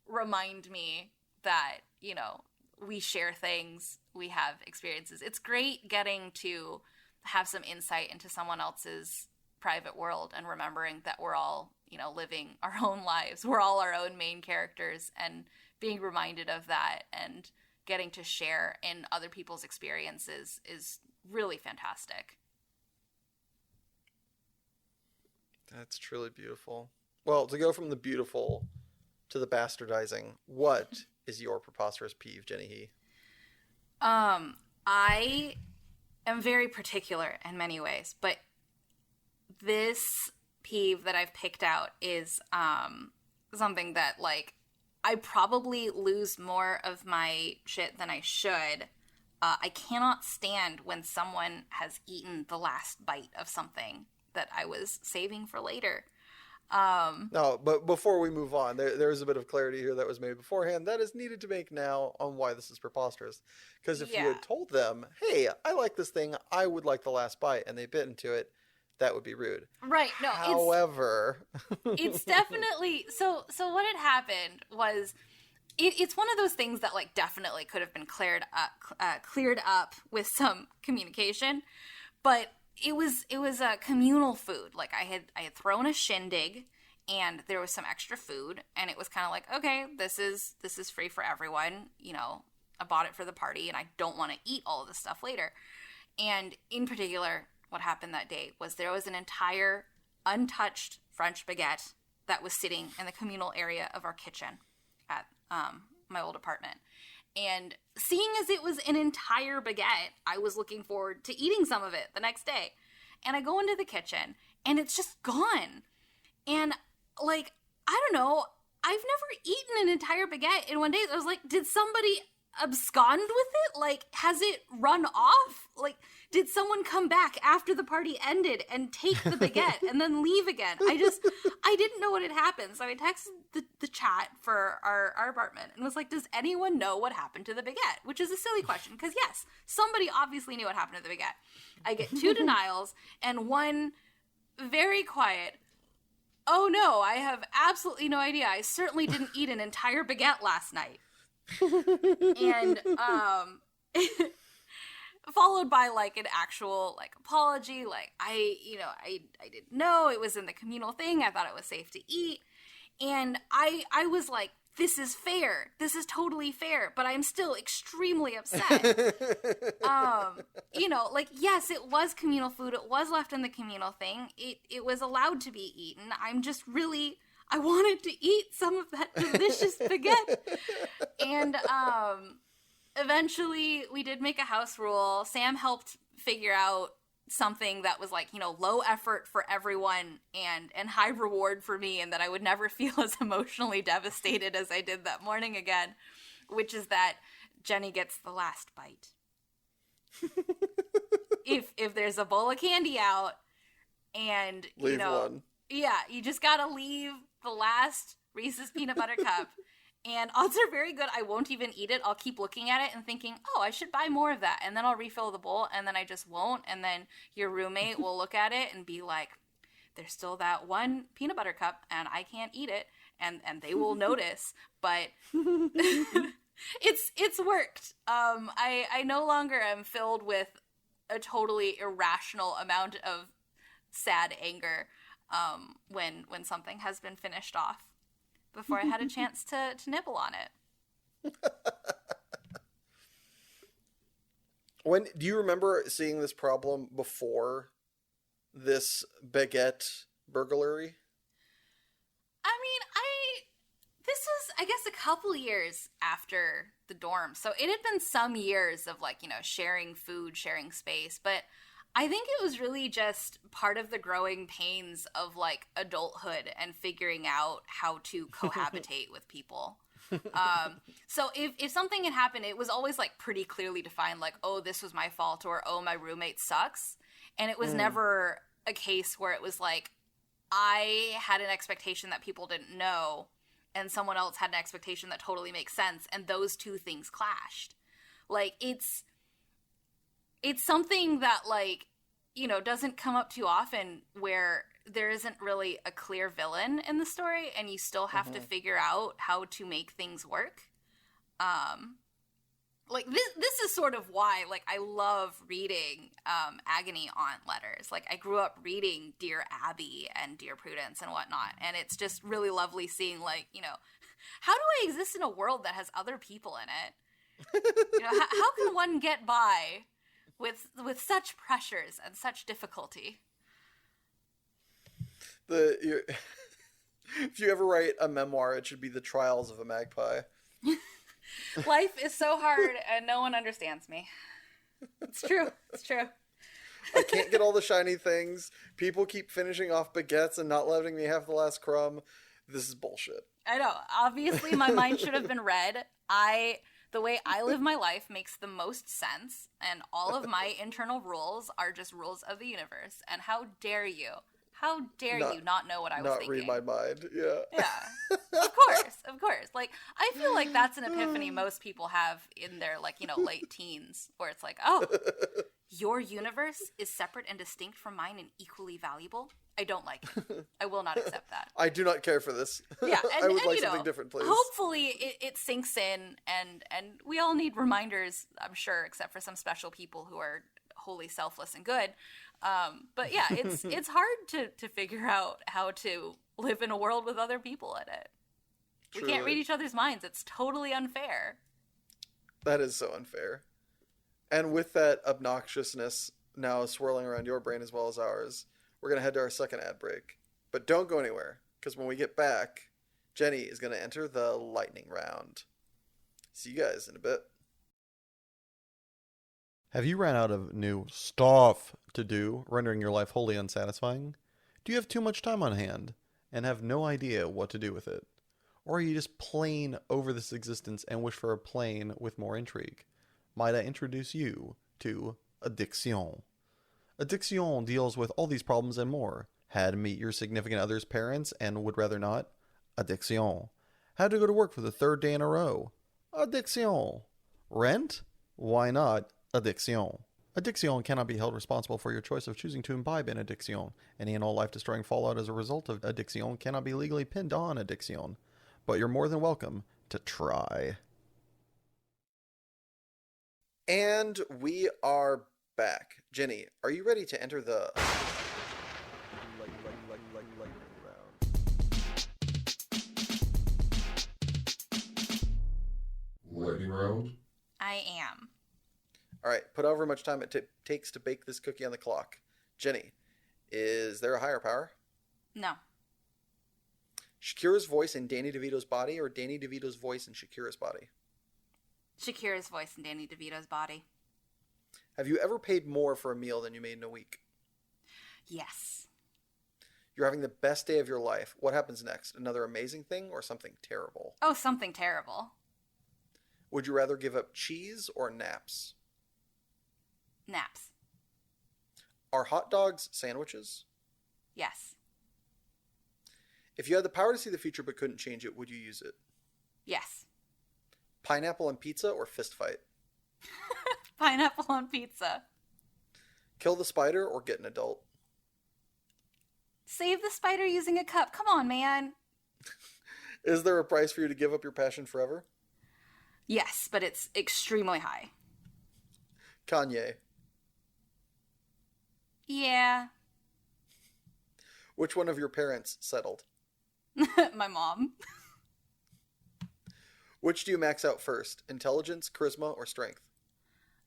remind me that, you know, we share things, we have experiences. It's great getting to have some insight into someone else's private world and remembering that we're all, you know, living our own lives. We're all our own main characters, and being reminded of that and getting to share in other people's experiences is really fantastic. That's truly beautiful. Well, to go from the beautiful to the bastardizing, what is your preposterous peeve, Jenny HEE? I am very particular in many ways, but this peeve that I've picked out is something that, like, I probably lose more of my shit than I should. I cannot stand when someone has eaten the last bite of something that I was saving for later. No, but before we move on, there is a bit of clarity here that was made beforehand that is needed to make now on why this is preposterous. Because if you had told them, hey, I like this thing, I would like the last bite, and they bit into it, that would be rude. Right. No. However, it's definitely so. What had happened was, it's one of those things that like definitely could have been cleared up with some communication, but it was a communal food. Like I had thrown a shindig, and there was some extra food, and it was kind of like, okay, this is free for everyone. You know, I bought it for the party, and I don't want to eat all of this stuff later. And in particular, what happened that day was there was an entire untouched French baguette that was sitting in the communal area of our kitchen at my old apartment. And seeing as it was an entire baguette, I was looking forward to eating some of it the next day. And I go into the kitchen, and it's just gone. And, like, I don't know, I've never eaten an entire baguette in one day. I was like, did somebody abscond with it? Like, has it run off? Like, did someone come back after the party ended and take the baguette and then leave again? I didn't know what had happened. So I texted the chat for our apartment and was like, does anyone know what happened to the baguette? Which is a silly question, because yes, somebody obviously knew what happened to the baguette. I get 2 denials and 1 very quiet, oh no, I have absolutely no idea. I certainly didn't eat an entire baguette last night. And followed by like an actual like apology, like I didn't know it was in the communal thing, I thought it was safe to eat. And I was like, this is fair, this is totally fair, but I'm still extremely upset. You know, like, yes, it was communal food, it was left in the communal thing, it was allowed to be eaten. I'm just really, I wanted to eat some of that delicious baguette. And eventually we did make a house rule. Sam helped figure out something that was like, you know, low effort for everyone and high reward for me, and that I would never feel as emotionally devastated as I did that morning again, which is that Jenny gets the last bite. If there's a bowl of candy out and, leave you know, one. Yeah, you just gotta leave the last Reese's peanut butter cup. And odds are very good I won't even eat it. I'll keep looking at it and thinking, oh, I should buy more of that. And then I'll refill the bowl, and then I just won't. And then your roommate will look at it and be like, there's still that one peanut butter cup, and I can't eat it. And they will notice. But it's worked. I no longer am filled with a totally irrational amount of sad anger when something has been finished off before I had a chance to nibble on it. When do you remember seeing this problem before this baguette burglary? I mean, this was, I guess, a couple years after the dorm. So it had been some years of, like, you know, sharing food, sharing space. But I think it was really just part of the growing pains of, like, adulthood and figuring out how to cohabitate with people. So if something had happened, it was always, like, pretty clearly defined, like, oh, this was my fault, or, oh, my roommate sucks. And it was never a case where it was like, I had an expectation that people didn't know, and someone else had an expectation that totally makes sense, and those two things clashed. Like, it's something that, like, you know, doesn't come up too often, where there isn't really a clear villain in the story, and you still have to figure out how to make things work. Like, this is sort of why, like, I love reading Agony Aunt letters. Like, I grew up reading Dear Abby and Dear Prudence and whatnot, and it's just really lovely seeing, like, you know, how do I exist in a world that has other people in it? You know, how can one get by with such pressures and such difficulty? If you ever write a memoir, it should be The Trials of a Magpie. Life is so hard and no one understands me. It's true. It's true. I can't get all the shiny things. People keep finishing off baguettes and not letting me have the last crumb. This is bullshit. I know. Obviously, my mind should have been read. The way I live my life makes the most sense, and all of my internal rules are just rules of the universe. And how dare you? How dare you not know what I was thinking? Not read my mind, yeah. Yeah, of course. Like, I feel like that's an epiphany most people have in their, like, you know, late teens, where it's like, oh, your universe is separate and distinct from mine and equally valuable? I don't like it. I will not accept that. I do not care for this. Yeah, I would like something different, please. Hopefully it sinks in, and we all need reminders, I'm sure, except for some special people who are wholly selfless and good. But yeah, it's hard to figure out how to live in a world with other people in it. Truly. We can't read each other's minds. It's totally unfair. That is so unfair. And with that obnoxiousness now swirling around your brain as well as ours, we're going to head to our second ad break. But don't go anywhere, because when we get back, Jenny is going to enter the lightning round. See you guys in a bit. Have you ran out of new stuff to do, rendering your life wholly unsatisfying? Do you have too much time on hand and have no idea what to do with it? Or are you just plain over this existence and wish for a plane with more intrigue? Might I introduce you to Addiction? Addiction deals with all these problems and more. Had to meet your significant other's parents and would rather not? Addiction. Had to go to work for the third day in a row? Addiction. Rent? Why not? Addiction. Addiction cannot be held responsible for your choice of choosing to imbibe in addiction. Any and all life-destroying fallout as a result of addiction cannot be legally pinned on addiction. But you're more than welcome to try. And we are back. Jenny, are you ready to enter the lightning round? I am. All right, put however much time it takes to bake this cookie on the clock. Jenny, is there a higher power? No. Shakira's voice in Danny DeVito's body, or Danny DeVito's voice in Shakira's body? Shakira's voice in Danny DeVito's body. Have you ever paid more for a meal than you made in a week? Yes. You're having the best day of your life. What happens next? Another amazing thing or something terrible? Oh, something terrible. Would you rather give up cheese or naps? Naps. Are hot dogs sandwiches? Yes. If you had the power to see the future but couldn't change it, would you use it? Yes. Pineapple on pizza or fist fight? Pineapple on pizza. Kill the spider or get an adult? Save the spider using a cup. Come on, man. Is there a price for you to give up your passion forever? Yes, but it's extremely high. Kanye. Yeah. Which one of your parents settled? My mom. Which do you max out first? Intelligence, charisma, or strength?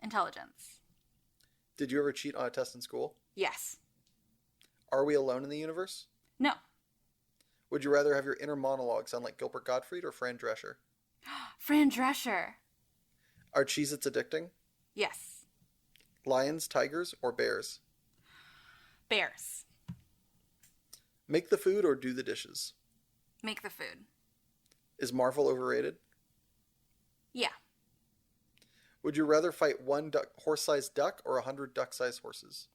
Intelligence. Did you ever cheat on a test in school? Yes. Are we alone in the universe? No. Would you rather have your inner monologue sound like Gilbert Gottfried or Fran Drescher? Fran Drescher. Are Cheez-Its addicting? Yes. Lions, tigers, or bears? Bears. Make the food or do the dishes? Make the food. Is Marvel overrated? Yeah. Would you rather fight one horse-sized duck or 100 duck-sized horses?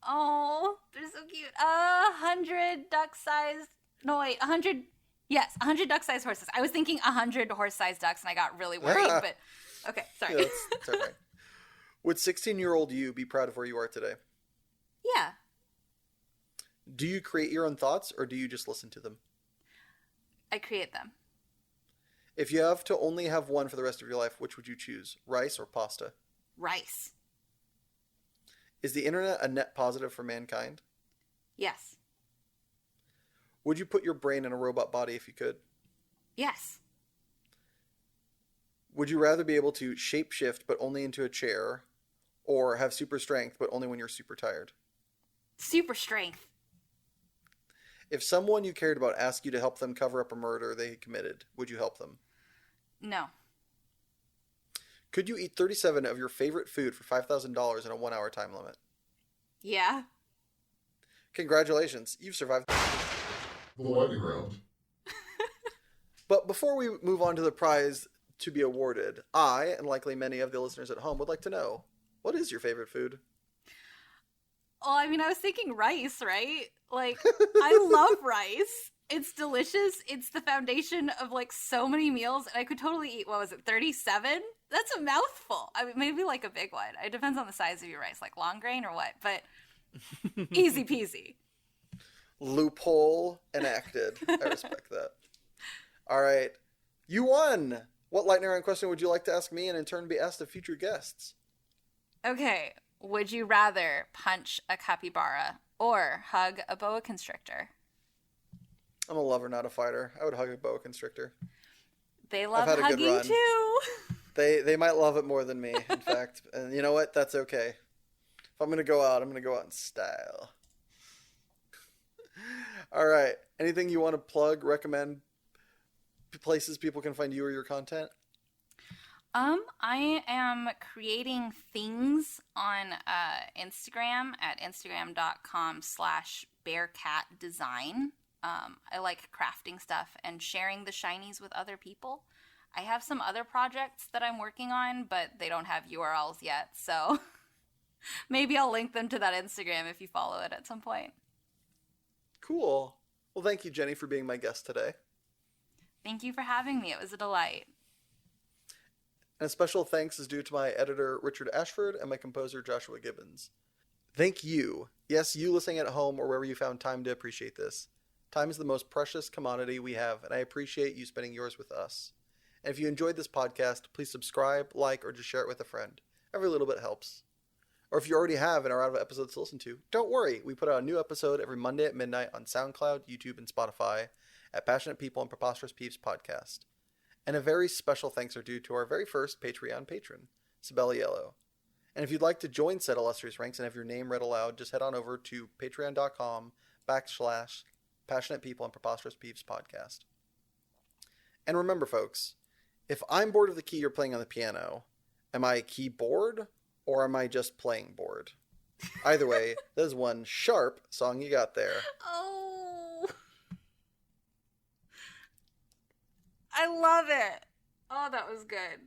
Oh, they're so cute. 100 duck-sized... No, wait, 100... Yes, 100 duck-sized horses. I was thinking 100 horse-sized ducks, and I got really worried, but... Okay, sorry. Yeah, it's okay. Would 16-year-old you be proud of where you are today? Yeah. Do you create your own thoughts, or do you just listen to them? I create them. If you have to only have one for the rest of your life, which would you choose? Rice or pasta? Rice. Is the internet a net positive for mankind? Yes. Would you put your brain in a robot body if you could? Yes. Would you rather be able to shapeshift but only into a chair, or have super strength but only when you're super tired? Super strength. If someone you cared about asked you to help them cover up a murder they had committed, would you help them? No. Could you eat 37 of your favorite food for $5,000 in a 1-hour time limit? Yeah. Congratulations, you've survived. The lightning round. But before we move on to the prize to be awarded, I, and likely many of the listeners at home, would like to know, what is your favorite food? Well, I mean, I was thinking rice, right? Like, I love rice. It's delicious. It's the foundation of, like, so many meals. And I could totally eat, what was it, 37? That's a mouthful. I mean, maybe, like, a big one. It depends on the size of your rice, like long grain or what. But easy peasy. Loophole enacted. I respect that. All right. You won! What lightning round question would you like to ask me and in turn be asked of future guests? Okay. Would you rather punch a capybara or hug a boa constrictor? I'm a lover, not a fighter. I would hug a boa constrictor. They love hugging too. They might love it more than me, in fact. And you know what? That's okay. If I'm going to go out, I'm going to go out in style. All right. Anything you want to plug, recommend, places people can find you or your content? I am creating things on Instagram at instagram.com/bearcatdesign. I like crafting stuff and sharing the shinies with other people. I have some other projects that I'm working on, but they don't have URLs yet, so maybe I'll link them to that Instagram if you follow it at some point. Cool. Well, thank you, Jenny, for being my guest today. Thank you for having me. It was a delight. And a special thanks is due to my editor, Richard Ashford, and my composer, Joshua Gibbons. Thank you. Yes, you listening at home or wherever you found time to appreciate this. Time is the most precious commodity we have, and I appreciate you spending yours with us. And if you enjoyed this podcast, please subscribe, like, or just share it with a friend. Every little bit helps. Or if you already have and are out of episodes to listen to, don't worry. We put out a new episode every Monday at midnight on Soundcloud, YouTube, and Spotify at Passionate People and Preposterous Peeves Podcast. And a very special thanks are due to our very first Patreon patron, Sibella Yellow. And if you'd like to join said illustrious ranks and have your name read aloud, just head on over to patreon.com/Passionate People and Preposterous Peeves Podcast. And remember, folks, if I'm bored of the key you're playing on the piano, am I keyboard or am I just playing bored? Either way, that is one sharp song you got there. Oh, I love it. Oh, that was good.